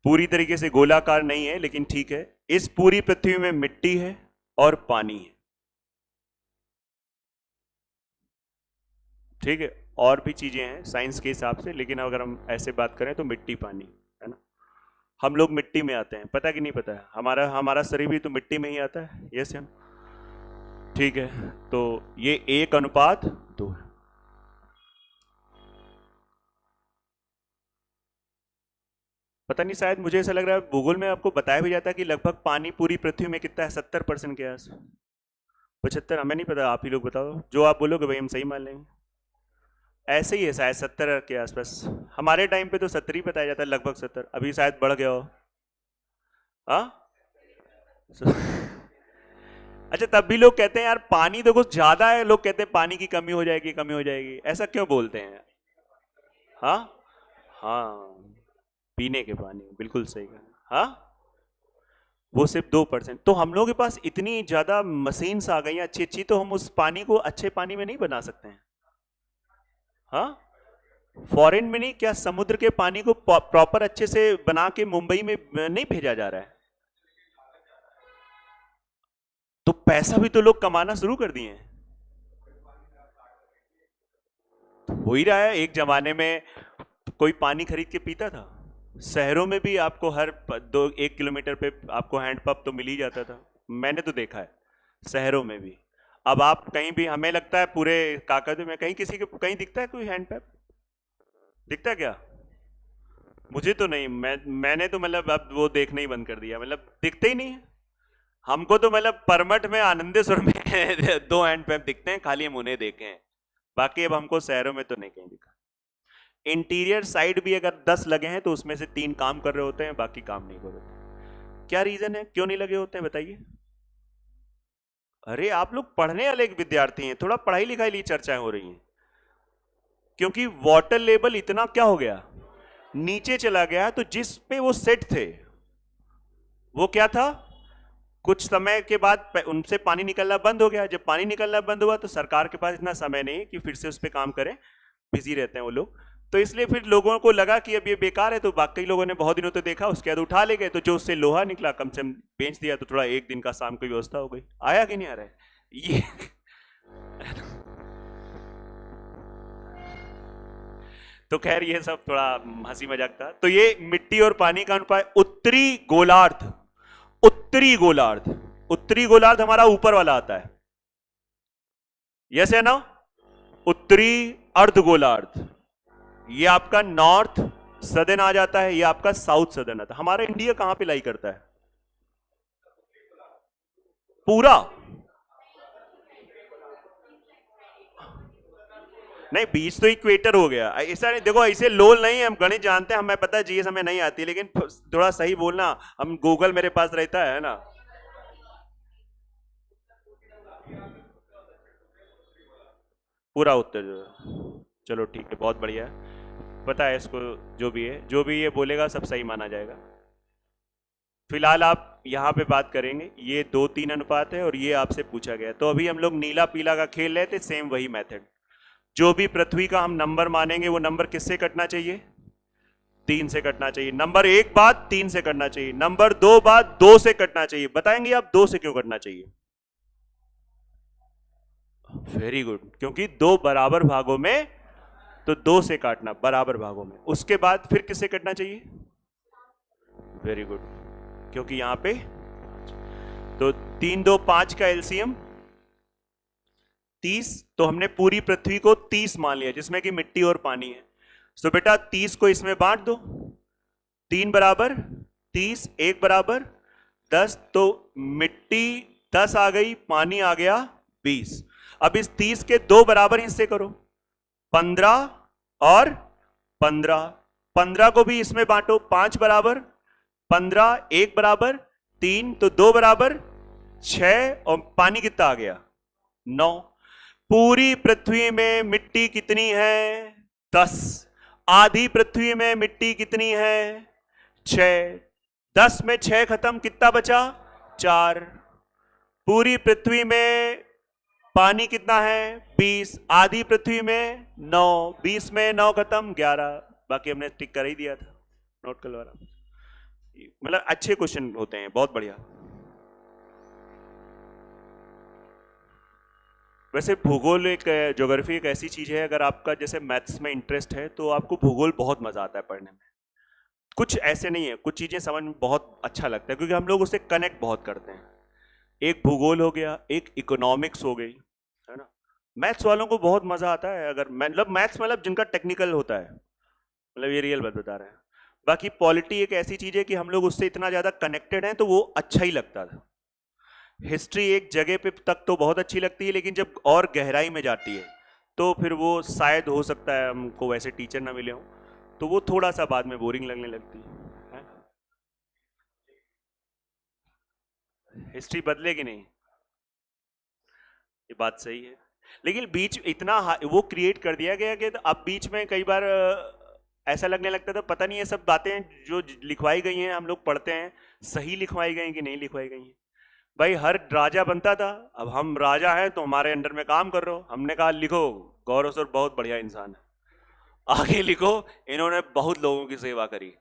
पूरी तरीके से गोलाकार नहीं है लेकिन ठीक है। इस पूरी पृथ्वी में मिट्टी है और पानी है, ठीक है? और भी चीजें हैं साइंस के हिसाब से, लेकिन अगर हम ऐसे बात करें तो मिट्टी पानी, है ना? हम लोग मिट्टी में आते हैं, पता कि नहीं पता है? हमारा हमारा शरीर भी तो मिट्टी में ही आता है, यस है, ठीक है? तो ये 1:2 है। पता नहीं, शायद मुझे ऐसा लग रहा है भूगोल में आपको बताया भी जाता है कि लगभग पानी पूरी पृथ्वी में कितना है 70% के आस, 75 हमें नहीं पता, आप ही लोग बताओ, जो आप बोलोगे भाई हम सही मान लेंगे। ऐसे ही है शायद 70 के आसपास। हमारे टाइम पे तो 70 ही बताया जाता है, लगभग 70। अभी शायद बढ़ गया हो। हाँ अच्छा, तब भी लोग कहते हैं यार पानी तो कुछ ज्यादा है, लोग कहते हैं पानी की कमी हो जाएगी, कमी हो जाएगी, ऐसा क्यों बोलते हैं? हाँ हाँ, पीने के पानी, बिल्कुल सही कहा। हाँ, वो सिर्फ 2%। तो हम लोगों के पास इतनी ज्यादा मशीन्स आ गई हैं अच्छी अच्छी, तो हम उस पानी को अच्छे पानी में नहीं बना सकते हैं? हाँ, फॉरेन में नहीं, क्या समुद्र के पानी को प्रॉपर अच्छे से बना के मुंबई में नहीं भेजा जा रहा है? तो पैसा भी तो लोग कमाना शुरू कर दिए हैं। तो हो ही रहा है। एक जमाने में कोई पानी खरीद के पीता था? शहरों में भी आपको हर 1 किलोमीटर पे आपको हैंडपंप तो मिल ही जाता था, मैंने तो देखा है शहरों में भी। अब आप कहीं भी, हमें लगता है पूरे काकद्वीप में कहीं किसी के कहीं दिखता है कोई हैंडपंप? दिखता है क्या? मुझे तो नहीं, मैंने तो मतलब अब वो देखना ही बंद कर दिया, मतलब दिखते ही नहीं है हमको तो। मतलब परमठ में, आनंदेश्वर में 2 हैंडपंप दिखते हैं, खाली हम उन्हें देखे हैं, बाकी अब हमको शहरों में तो नहीं कहीं दिखा। इंटीरियर साइड भी अगर 10 लगे हैं तो उसमें से 3 काम कर रहे होते हैं, बाकी काम नहीं कर रहे होते। क्या रीजन है, क्यों नहीं लगे होते हैं बताइए? अरे आप लोग पढ़ने वाले विद्यार्थी हैं, थोड़ा पढ़ाई लिखाई लिए चर्चाएं हो रही हैं। क्योंकि वाटर लेवल इतना क्या हो गया, नीचे चला गया, तो जिस पे वो सेट थे वो क्या था, कुछ समय के बाद उनसे पानी निकलना बंद हो गया। जब पानी निकलना बंद हुआ तो सरकार के पास इतना समय नहीं कि फिर से उस पर काम करें, बिजी रहते हैं वो लोग। तो इसलिए फिर लोगों को लगा कि अब ये बेकार है, तो बाकी लोगों ने बहुत दिनों तक देखा, उसके बाद उठा ले गए, तो जो उससे लोहा निकला कम से कम बेच दिया, तो थोड़ा एक दिन का शाम की व्यवस्था हो गई। आया कि नहीं आ रहा है ये? तो खैर ये सब थोड़ा हंसी मजाक था। तो ये मिट्टी और पानी का अनुपात, उत्तरी गोलार्ध, उत्तरी गोलार्ध, उत्तरी गोलार्ध हमारा ऊपर वाला आता है, यस है ना? उत्तरी अर्ध गोलार्ध ये आपका नॉर्थ सदर्न आ जाता है, ये आपका साउथ सदर्न आता है। हमारा इंडिया कहां पे लाई करता है पूरा? नहीं, बीच तो इक्वेटर हो गया, ऐसा नहीं, देखो ऐसे लोल नहीं है, हम गणित जानते हैं, हमें पता है जीएस हमें नहीं आती, लेकिन थोड़ा सही बोलना, हम गूगल मेरे पास रहता है ना। पूरा उत्तर जो, चलो ठीक है, बहुत बढ़िया है, पता है इसको, जो भी है, जो भी ये बोलेगा सब सही माना जाएगा। फिलहाल आप यहाँ पे बात करेंगे, ये 2-3 अनुपात है और ये आपसे पूछा गया। तो अभी हम लोग नीला पीला का खेल रहे थे, सेम वही मेथड। जो भी पृथ्वी का हम नंबर मानेंगे वो नंबर किससे कटना चाहिए? 3 से कटना चाहिए। नंबर 1 बाद 3 से कटना चाहिए, नंबर 2 बाद 2 से कटना चाहिए। बताएंगे आप 2 से क्यों कटना चाहिए? वेरी गुड, क्योंकि 2 बराबर भागों में, तो 2 से काटना बराबर भागों में। उसके बाद फिर किससे कटना चाहिए? वेरी गुड, क्योंकि यहां पे तो 3 2 5 का एलसीएम 30, तो हमने पूरी पृथ्वी को 30 मान लिया, जिसमें कि मिट्टी और पानी है। तो बेटा 30 को इसमें बांट दो, 3 बराबर 30, 1 बराबर 10, तो मिट्टी 10 आ गई, पानी आ गया 20। अब इस 30 के 2 बराबर हिस्से करो, 15 और 15, 15 को भी इसमें बांटो, 5 बराबर 15, 1 बराबर 3, तो 2 बराबर 6, और पानी कितना आ गया? 9। पूरी पृथ्वी में मिट्टी कितनी है? 10। आधी पृथ्वी में मिट्टी कितनी है? 6। 10 में 6 खत्म, कितना बचा? 4। पूरी पृथ्वी में पानी कितना है? 20। आधी पृथ्वी में 9, 20 में 9 खत्म, 11। बाकी हमने टिक कर ही दिया था, नोट कर लो। मतलब अच्छे क्वेश्चन होते हैं, बहुत बढ़िया। वैसे भूगोल एक, ज्योग्राफी एक ऐसी चीज है, अगर आपका जैसे मैथ्स में इंटरेस्ट है तो आपको भूगोल बहुत मजा आता है पढ़ने में। कुछ ऐसे नहीं है, कुछ चीजें समझ में बहुत अच्छा लगता है, क्योंकि हम लोग उससे कनेक्ट बहुत करते हैं। एक भूगोल हो गया, एक इकोनॉमिक्स हो गई, है ना। मैथ्स वालों को बहुत मजा आता है, अगर मतलब मैथ्स मतलब जिनका टेक्निकल होता है, मतलब ये रियल बात बता रहे हैं। बाकी पॉलिटी एक ऐसी चीज है कि हम लोग उससे इतना ज्यादा कनेक्टेड हैं, तो वो अच्छा ही लगता था। हिस्ट्री एक जगह पे तक तो बहुत अच्छी लगती है, लेकिन जब और गहराई में जाती है तो फिर वो शायद हो सकता है हमको वैसे टीचर ना मिले हों, तो वो थोड़ा सा बाद में बोरिंग लगने लगती है। हिस्ट्री बदलेगी नहीं, ये बात सही है, लेकिन बीच इतना वो क्रिएट कर दिया गया कि अब बीच में कई बार ऐसा लगने लगता था पता नहीं ये सब बातें जो लिखवाई गई हैं हम लोग पढ़ते हैं सही लिखवाई गई कि नहीं लिखवाई गई हैं। भाई हर राजा बनता था, अब हम राजा हैं तो हमारे अंडर में काम कर रहे हो, हमने कहा लिखो गौरव सर बहुत बढ़िया इंसान है, आगे लिखो इन्होंने बहुत लोगों की सेवा करी।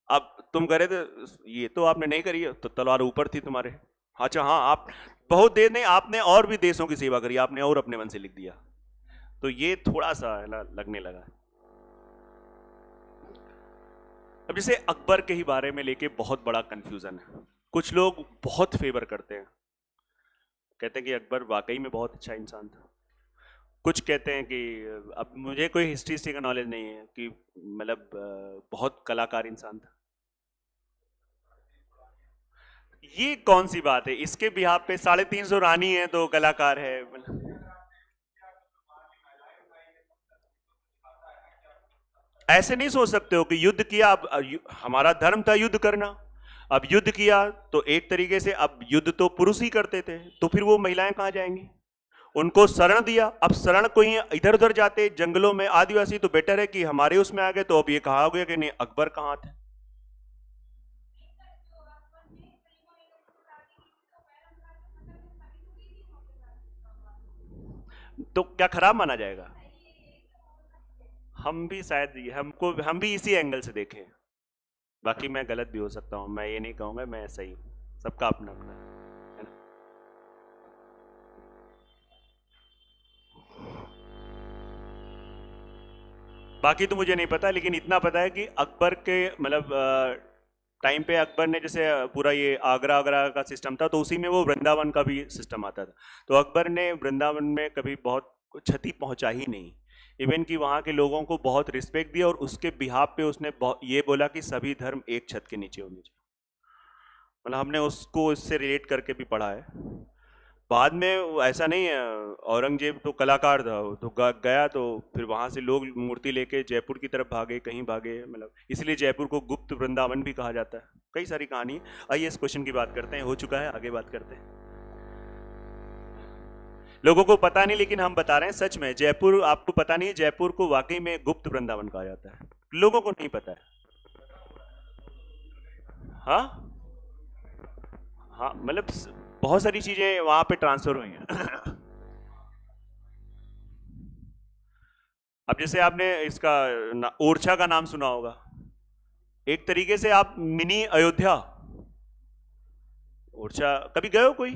अब तुम करे थे ये तो आपने नहीं करी है, तो तलवार ऊपर थी तुम्हारे। अच्छा हाँ, आप बहुत देर नहीं, आपने और भी देशों की सेवा करी, आपने और अपने मन से लिख दिया, तो ये थोड़ा सा लगने लगा। अब जैसे अकबर के ही बारे में लेके बहुत बड़ा कंफ्यूजन है, कुछ लोग बहुत फेवर करते हैं, कहते हैं कि अकबर वाकई में बहुत अच्छा इंसान था, कुछ कहते हैं कि अब मुझे कोई हिस्ट्री का नॉलेज नहीं है कि मतलब बहुत कलाकार इंसान था। ये कौन सी बात है, इसके बिहार पे 350 रानी है तो कलाकार है। ऐसे नहीं सोच सकते हो कि युद्ध किया, अब हमारा धर्म था युद्ध करना, अब युद्ध किया तो एक तरीके से अब युद्ध तो पुरुष ही करते थे, तो फिर वो महिलाएं कहां जाएंगी, उनको शरण दिया, अब शरण को ही इधर उधर जाते जंगलों में आदिवासी, तो बेटर है कि हमारे उसमें आ गए, तो अब ये कहा हो गया कि नहीं अकबर कहां थे। तो क्या खराब माना जाएगा? हम भी शायद हम भी इसी एंगल से देखें, बाकी मैं गलत भी हो सकता हूं, मैं ये नहीं कहूंगा मैं सही हूं, सबका अपना अपना है ना। बाकी तो मुझे नहीं पता, लेकिन इतना पता है कि अकबर के मतलब टाइम पे अकबर ने जैसे पूरा ये आगरा आगरा का सिस्टम था, तो उसी में वो वृंदावन का भी सिस्टम आता था, तो अकबर ने वृंदावन में कभी बहुत क्षति पहुंचा ही नहीं, इवन कि वहाँ के लोगों को बहुत रिस्पेक्ट दिया, और उसके बिहाफ पे उसने ये बोला कि सभी धर्म एक छत के नीचे होने चाहिए, मतलब हमने उसको इससे रिलेट करके भी पढ़ा है। बाद में ऐसा नहीं है, औरंगजेब तो कलाकार था, वो तो गया तो फिर वहाँ से लोग मूर्ति लेके जयपुर की तरफ भागे, कहीं भागे, मतलब इसलिए जयपुर को गुप्त वृंदावन भी कहा जाता है, कई सारी कहानी। आइए इस क्वेश्चन की बात करते हैं, हो चुका है, आगे बात करते हैं। लोगों को पता नहीं लेकिन हम बता रहे हैं, सच में जयपुर आपको पता नहीं, जयपुर को वाकई में गुप्त वृंदावन कहा जाता है, लोगों को नहीं पता है। हाँ हाँ, मतलब बहुत सारी चीजें वहां पे ट्रांसफर हुई हैं। अब जैसे आपने इसका ओरछा का नाम सुना होगा, एक तरीके से आप मिनी अयोध्या, ओरछा कभी गए हो कोई?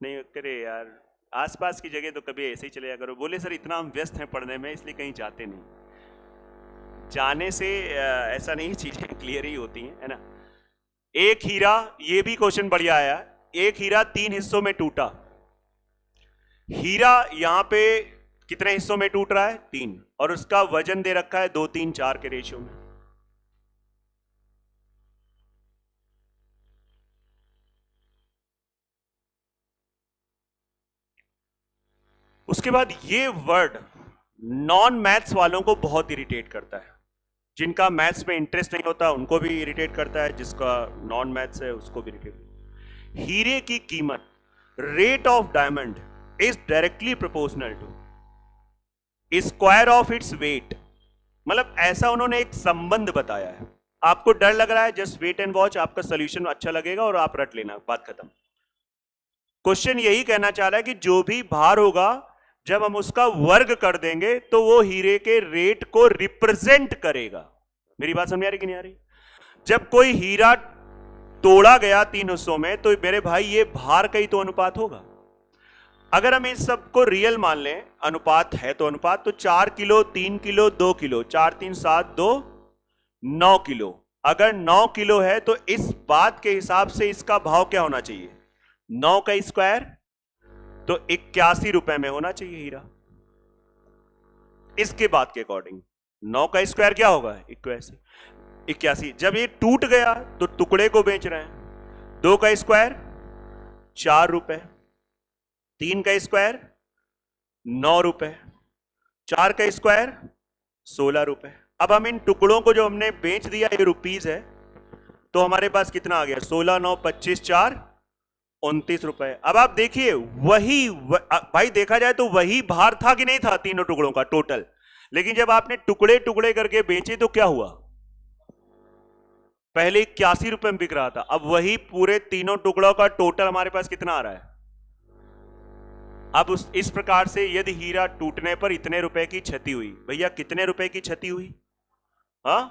नहीं करे यार, आसपास की जगह तो कभी ऐसे ही चले जा करो। बोले सर इतना हम व्यस्त हैं पढ़ने में इसलिए कहीं जाते नहीं, जाने से ऐसा नहीं चीजें क्लियर ही होती हैं, है ना। एक हीरा, ये भी क्वेश्चन बढ़िया आया, एक हीरा 3 हिस्सों में टूटा, हीरा यहां पे कितने हिस्सों में टूट रहा है? 3, और उसका वजन दे रखा है 2, 3, 4 के रेशियो में। उसके बाद ये वर्ड नॉन मैथ्स वालों को बहुत इरिटेट करता है, जिनका मैथ्स में इंटरेस्ट नहीं होता उनको भी इरिटेट करता है, जिसका नॉन मैथ्स है उसको भी इरिटेट। हीरे की कीमत rate of diamond is directly proportional to square of its weight, मतलब ऐसा उन्होंने एक संबंध बताया है। आपको डर लग रहा है, जस्ट वेट एंड वॉच, आपका सोल्यूशन अच्छा लगेगा और आप रट लेना, बात खत्म। क्वेश्चन यही कहना चाह रहा है कि जो भी भार होगा जब हम उसका वर्ग कर देंगे तो वो हीरे के रेट को रिप्रेजेंट करेगा। मेरी बात समझ आ रही कि नहीं आ रही? जब कोई हीरा तोड़ा गया 3 हिस्सों में तो मेरे भाई ये भार का ही तो अनुपात होगा। अगर हम इस सब को रियल मान लें, अनुपात है तो अनुपात, तो 4 किलो, 3 किलो, 2 किलो, 4 3 7 2 9 किलो, अगर 9 किलो है तो इस बात के हिसाब से इसका भाव क्या होना चाहिए? 9 का स्क्वायर, तो 81 रुपए में होना चाहिए हीरा। इसके बाद के अकॉर्डिंग 9 का स्क्वायर क्या होगा? 81। जब ये टूट गया तो टुकड़े को बेच रहे हैं, 2 का स्क्वायर ₹4, 3 का स्क्वायर ₹9, 4 का स्क्वायर ₹16। अब हम इन टुकड़ों को जो हमने बेच दिया, ये रुपीज है, तो हमारे पास कितना आ गया? 16, 9, 25, 4, ₹29। अब आप देखिए भाई देखा जाए तो वही भार था कि नहीं था तीनों टुकड़ों का टोटल, लेकिन जब आपने टुकड़े टुकड़े करके बेचे तो क्या हुआ? पहले ₹81 में बिक रहा था, अब वही पूरे तीनों टुकड़ों का टोटल हमारे पास कितना आ रहा है? अब इस प्रकार से यदि हीरा टूटने पर इतने रुपए की क्षति हुई, भैया कितने रुपए की क्षति हुई? हाँ,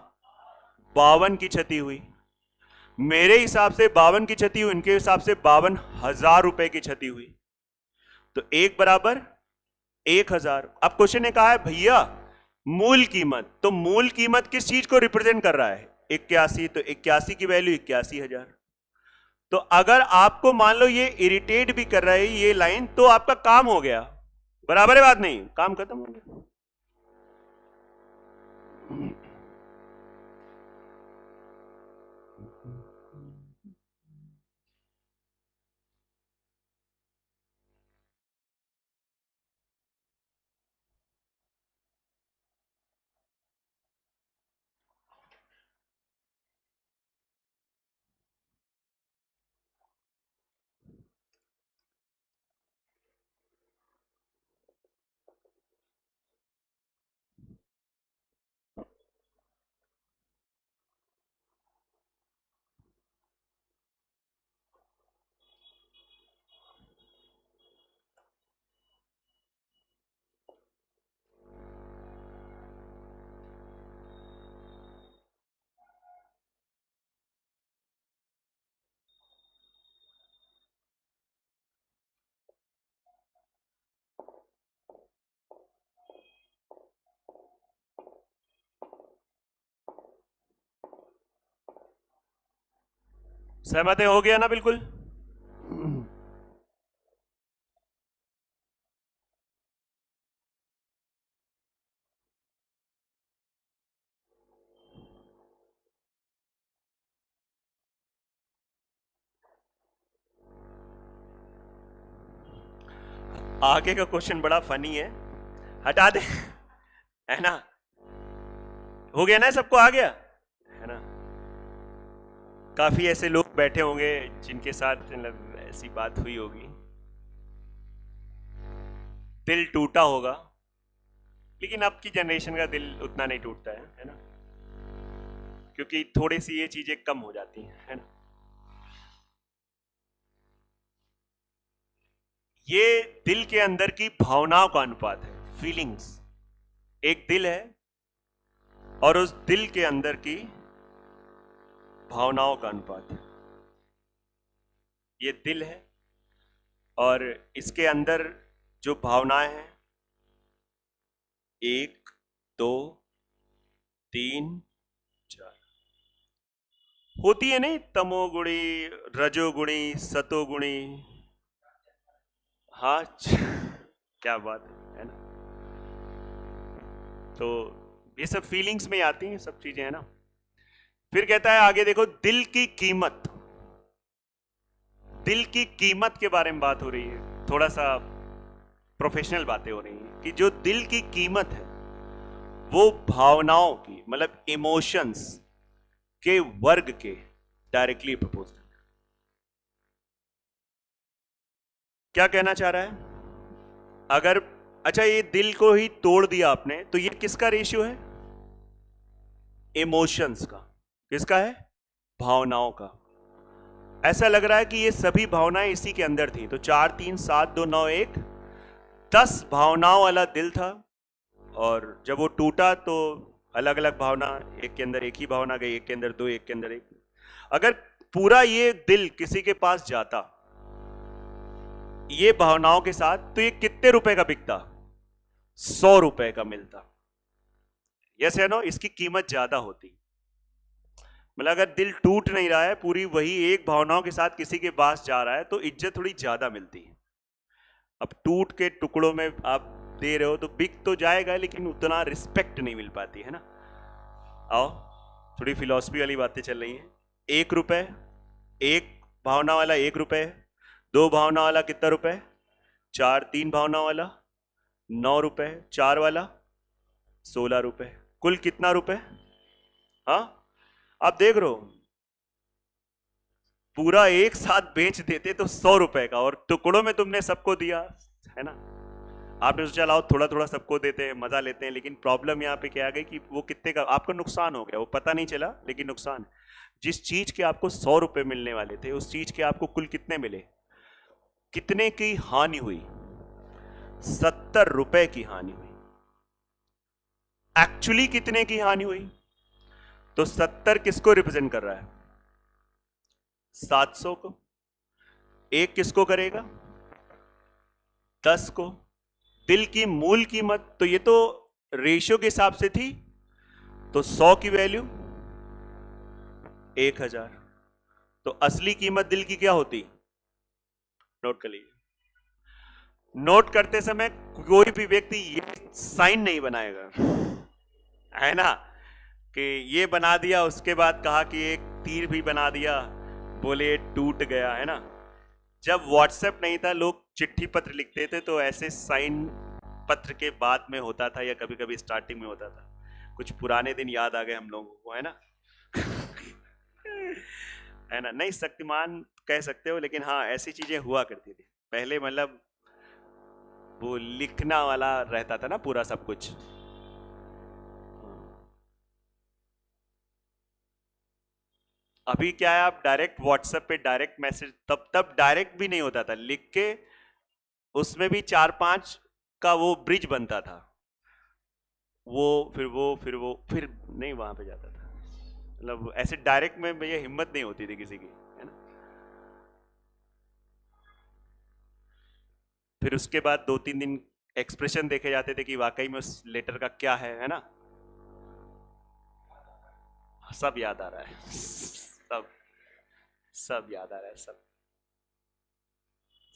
52 की क्षति हुई। मेरे हिसाब से 52 की क्षति हुई, इनके हिसाब से 52,000 रुपए की क्षति हुई। तो एक बराबर 1,000। अब क्वेश्चन ने कहा है भैया मूल कीमत, तो मूल कीमत किस चीज को रिप्रेजेंट कर रहा है? 81, तो 81 की वैल्यू 81,000। तो अगर आपको मान लो ये इरिटेट भी कर रहा है ये लाइन, तो आपका काम हो गया, बराबर है बात? नहीं, काम खत्म हो गया। सहमत है? हो गया ना बिल्कुल? आगे का क्वेश्चन बड़ा फनी है, हटा दे, है ना? हो गया ना, सबको आ गया है ना? काफी ऐसे लोग बैठे होंगे जिनके साथ मतलब ऐसी बात हुई होगी, दिल टूटा होगा, लेकिन अब की जनरेशन का दिल उतना नहीं टूटता है ना? क्योंकि थोड़ी सी ये चीजें कम हो जाती हैं, है ना? ये दिल के अंदर की भावनाओं का अनुपात है, फीलिंग्स। एक दिल है और उस दिल के अंदर की भावनाओं का अनुपात है। ये दिल है और इसके अंदर जो भावनाएं हैं, 1, 2, 3, 4 होती है नहीं? तमोगुणी, रजोगुणी, सतोगुणी। हाँ क्या बात है ना? तो ये सब फीलिंग्स में आती हैं सब चीजें, है ना? फिर कहता है आगे देखो, दिल की कीमत। दिल की कीमत के बारे में बात हो रही है, थोड़ा सा प्रोफेशनल बातें हो रही हैं कि जो दिल की कीमत है वो भावनाओं की, मतलब इमोशंस के वर्ग के डायरेक्टली प्रोपोर्शनल। क्या कहना चाह रहा है? अगर अच्छा ये दिल को ही तोड़ दिया आपने, तो ये किसका रेशियो है? इमोशंस का। किसका है? भावनाओं का। ऐसा लग रहा है कि ये सभी भावनाएं इसी के अंदर थी। तो 4, 3, 7, 2, 9, 1, 10 भावनाओं वाला दिल था, और जब वो टूटा तो अलग अलग भावना, एक के अंदर एक ही भावना गई, एक के अंदर 2, एक के अंदर 1। अगर पूरा ये दिल किसी के पास जाता ये भावनाओं के साथ, तो ये कितने रुपए का बिकता? 100 रुपए का मिलता। यस है नो? इसकी कीमत ज्यादा होती। मतलब अगर दिल टूट नहीं रहा है, पूरी वही एक भावनाओं के साथ किसी के पास जा रहा है, तो इज्जत थोड़ी ज्यादा मिलती है। अब टूट के टुकड़ों में आप दे रहे हो तो बिक तो जाएगा, लेकिन उतना रिस्पेक्ट नहीं मिल पाती, है ना? आओ, थोड़ी फिलॉसफी वाली बातें चल रही हैं। 1 रुपए, एक भावना वाला 1 रुपए, 2 भावना वाला कितना रुपए? 4, 3 भावना वाला 9 रुपए, 4 वाला 16 रुपए, कुल कितना रुपए? हाँ, आप देख रहे हो, पूरा एक साथ बेच देते तो 100 रुपए का, और टुकड़ों में तुमने सबको दिया, है ना। आपने सोचा लाओ थोड़ा थोड़ा सबको देते हैं, मजा लेते हैं, लेकिन प्रॉब्लम यहाँ पे क्या आ गई कि वो कितने का आपका नुकसान हो गया, वो पता नहीं चला, लेकिन नुकसान। जिस चीज के आपको 100 रुपए मिलने वाले थे, उस चीज के आपको कुल कितने मिले? कितने की हानि हुई? 70 रुपए की हानि हुई। एक्चुअली कितने की हानि हुई? तो 70 किसको रिप्रेजेंट कर रहा है? 700 को। एक किसको करेगा? 10 को। दिल की मूल कीमत, तो ये तो रेशियो के हिसाब से थी, तो 100 की वैल्यू 1000। तो असली कीमत दिल की क्या होती? नोट कर लीजिए। नोट करते समय कोई भी व्यक्ति ये साइन नहीं बनाएगा, है ना, कि ये बना दिया, उसके बाद कहा कि एक तीर भी बना दिया, बोले टूट गया, है ना। जब व्हाट्सएप नहीं था, लोग चिट्ठी पत्र लिखते थे, तो ऐसे साइन पत्र के बाद में होता था, या कभी कभी स्टार्टिंग में होता था। कुछ पुराने दिन याद आ गए हम लोगों को, है ना। है ना, नहीं शक्तिमान कह सकते हो, लेकिन हाँ ऐसी चीजें हुआ करती थी पहले, मतलब वो लिखना वाला रहता था ना पूरा सब कुछ। अभी क्या है, आप डायरेक्ट व्हाट्सएप पे डायरेक्ट मैसेज, तब डायरेक्ट भी नहीं होता था, लिख के उसमें भी 4-5 का वो ब्रिज बनता था, फिर नहीं वहां पे जाता था, मतलब ऐसे डायरेक्ट में भैया हिम्मत नहीं होती थी किसी की, है ना। फिर उसके बाद 2-3 दिन एक्सप्रेशन देखे जाते थे कि वाकई में उस लेटर का क्या है ना। सब याद आ रहा है, सब याद आ रहा है,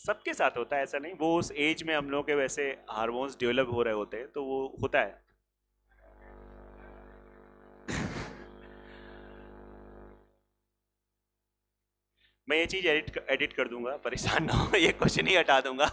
सबके साथ होता है, ऐसा नहीं, वो उस एज में हम लोग के वैसे हार्मोन्स डेवलप हो रहे होते हैं, तो वो होता है। मैं ये चीज एडिट कर दूंगा, परेशान ना हो, ये क्वेश्चन ही हटा दूंगा।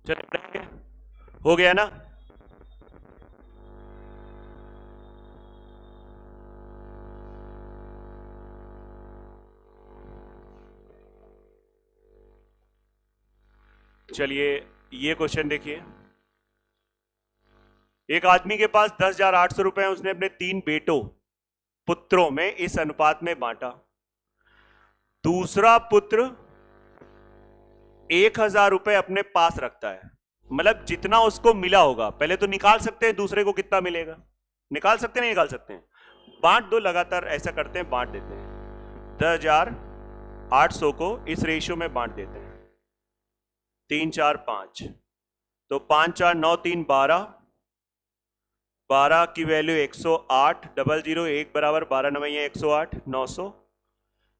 चलो हो गया ना। चलिए ये क्वेश्चन देखिए। एक आदमी के पास 10,800 रुपए है, उसने अपने 3 बेटों पुत्रों में इस अनुपात में बांटा। दूसरा पुत्र 1,000 रुपए अपने पास रखता है, मतलब जितना उसको मिला होगा, पहले तो निकाल सकते हैं दूसरे को कितना मिलेगा, निकाल सकते नहीं निकाल सकते हैं, बांट दो, लगातार ऐसा करते हैं, बांट देते हैं। 10,800 को इस रेशियो में बांट देते हैं, 3 4 5, तो 5 4 9 3 12, 12 की वैल्यू 108, 001 1 बराबर 12 9 108, 900।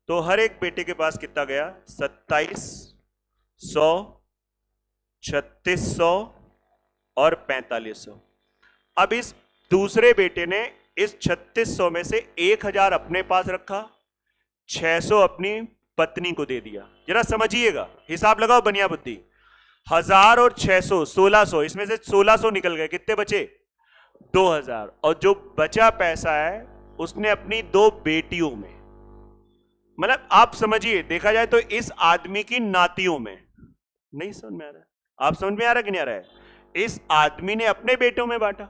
तो हर एक बेटे के पास कितना गया? 2700, 3600 और 4500। अब इस दूसरे बेटे ने इस 3600 में से 1000 अपने पास रखा, 600 अपनी पत्नी को दे दिया। जरा समझिएगा, हिसाब लगाओ बनिया बुद्धि। 1000 और 600 1600, इसमें से 1600 निकल गए, कितने बचे? 2000। और जो बचा पैसा है उसने अपनी 2 बेटियों में, मतलब आप समझिए, देखा जाए तो इस आदमी की नातियों में, नहीं समझ में आ रहा है? आप समझ में आ रहा कि नहीं आ रहा है? इस आदमी ने अपने बेटों में बांटा,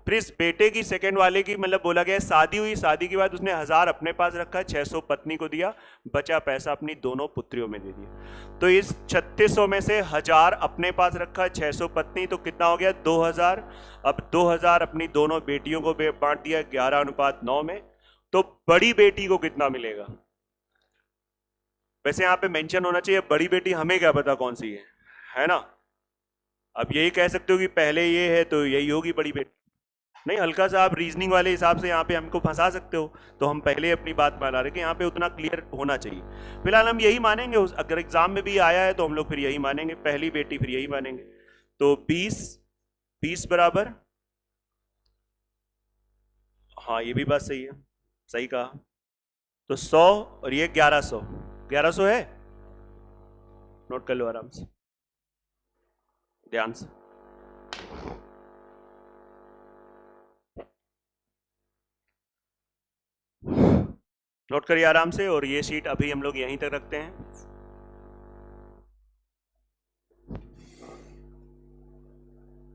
फिर इस बेटे की सेकंड वाले की, मतलब बोला गया शादी हुई, शादी के बाद उसने 1000 अपने पास रखा, 600 पत्नी को दिया, बचा पैसा अपनी दोनों पुत्रियों में दे दिया। तो इस 3600 में से 1000 अपने पास रखा, 600 पत्नी, तो कितना हो गया? 2000। अब 2000 अपनी दोनों बेटियों को बांट दिया 11:9 में, तो बड़ी बेटी को कितना मिलेगा? वैसे यहां पे मेंशन होना चाहिए बड़ी बेटी, हमें क्या पता कौन सी है, है ना। अब यही कह सकते हो कि पहले ये है तो यही होगी बड़ी बेटी। नहीं, हल्का सा आप रीजनिंग वाले हिसाब से यहाँ पे हमको फंसा सकते हो, तो हम पहले अपनी बात बना रहे कि यहाँ पे उतना क्लियर होना चाहिए। फिलहाल हम यही मानेंगे, अगर एग्जाम में भी आया है तो हम लोग फिर यही मानेंगे, पहली बेटी फिर यही मानेंगे। तो 20 बराबर, हाँ ये भी बात सही है, सही कहा। तो 100 और ये 1100, 1100 है, नोट कर लो आराम से, ध्यान से। नोट करिए आराम से, और ये शीट अभी हम लोग यहीं तक रखते हैं।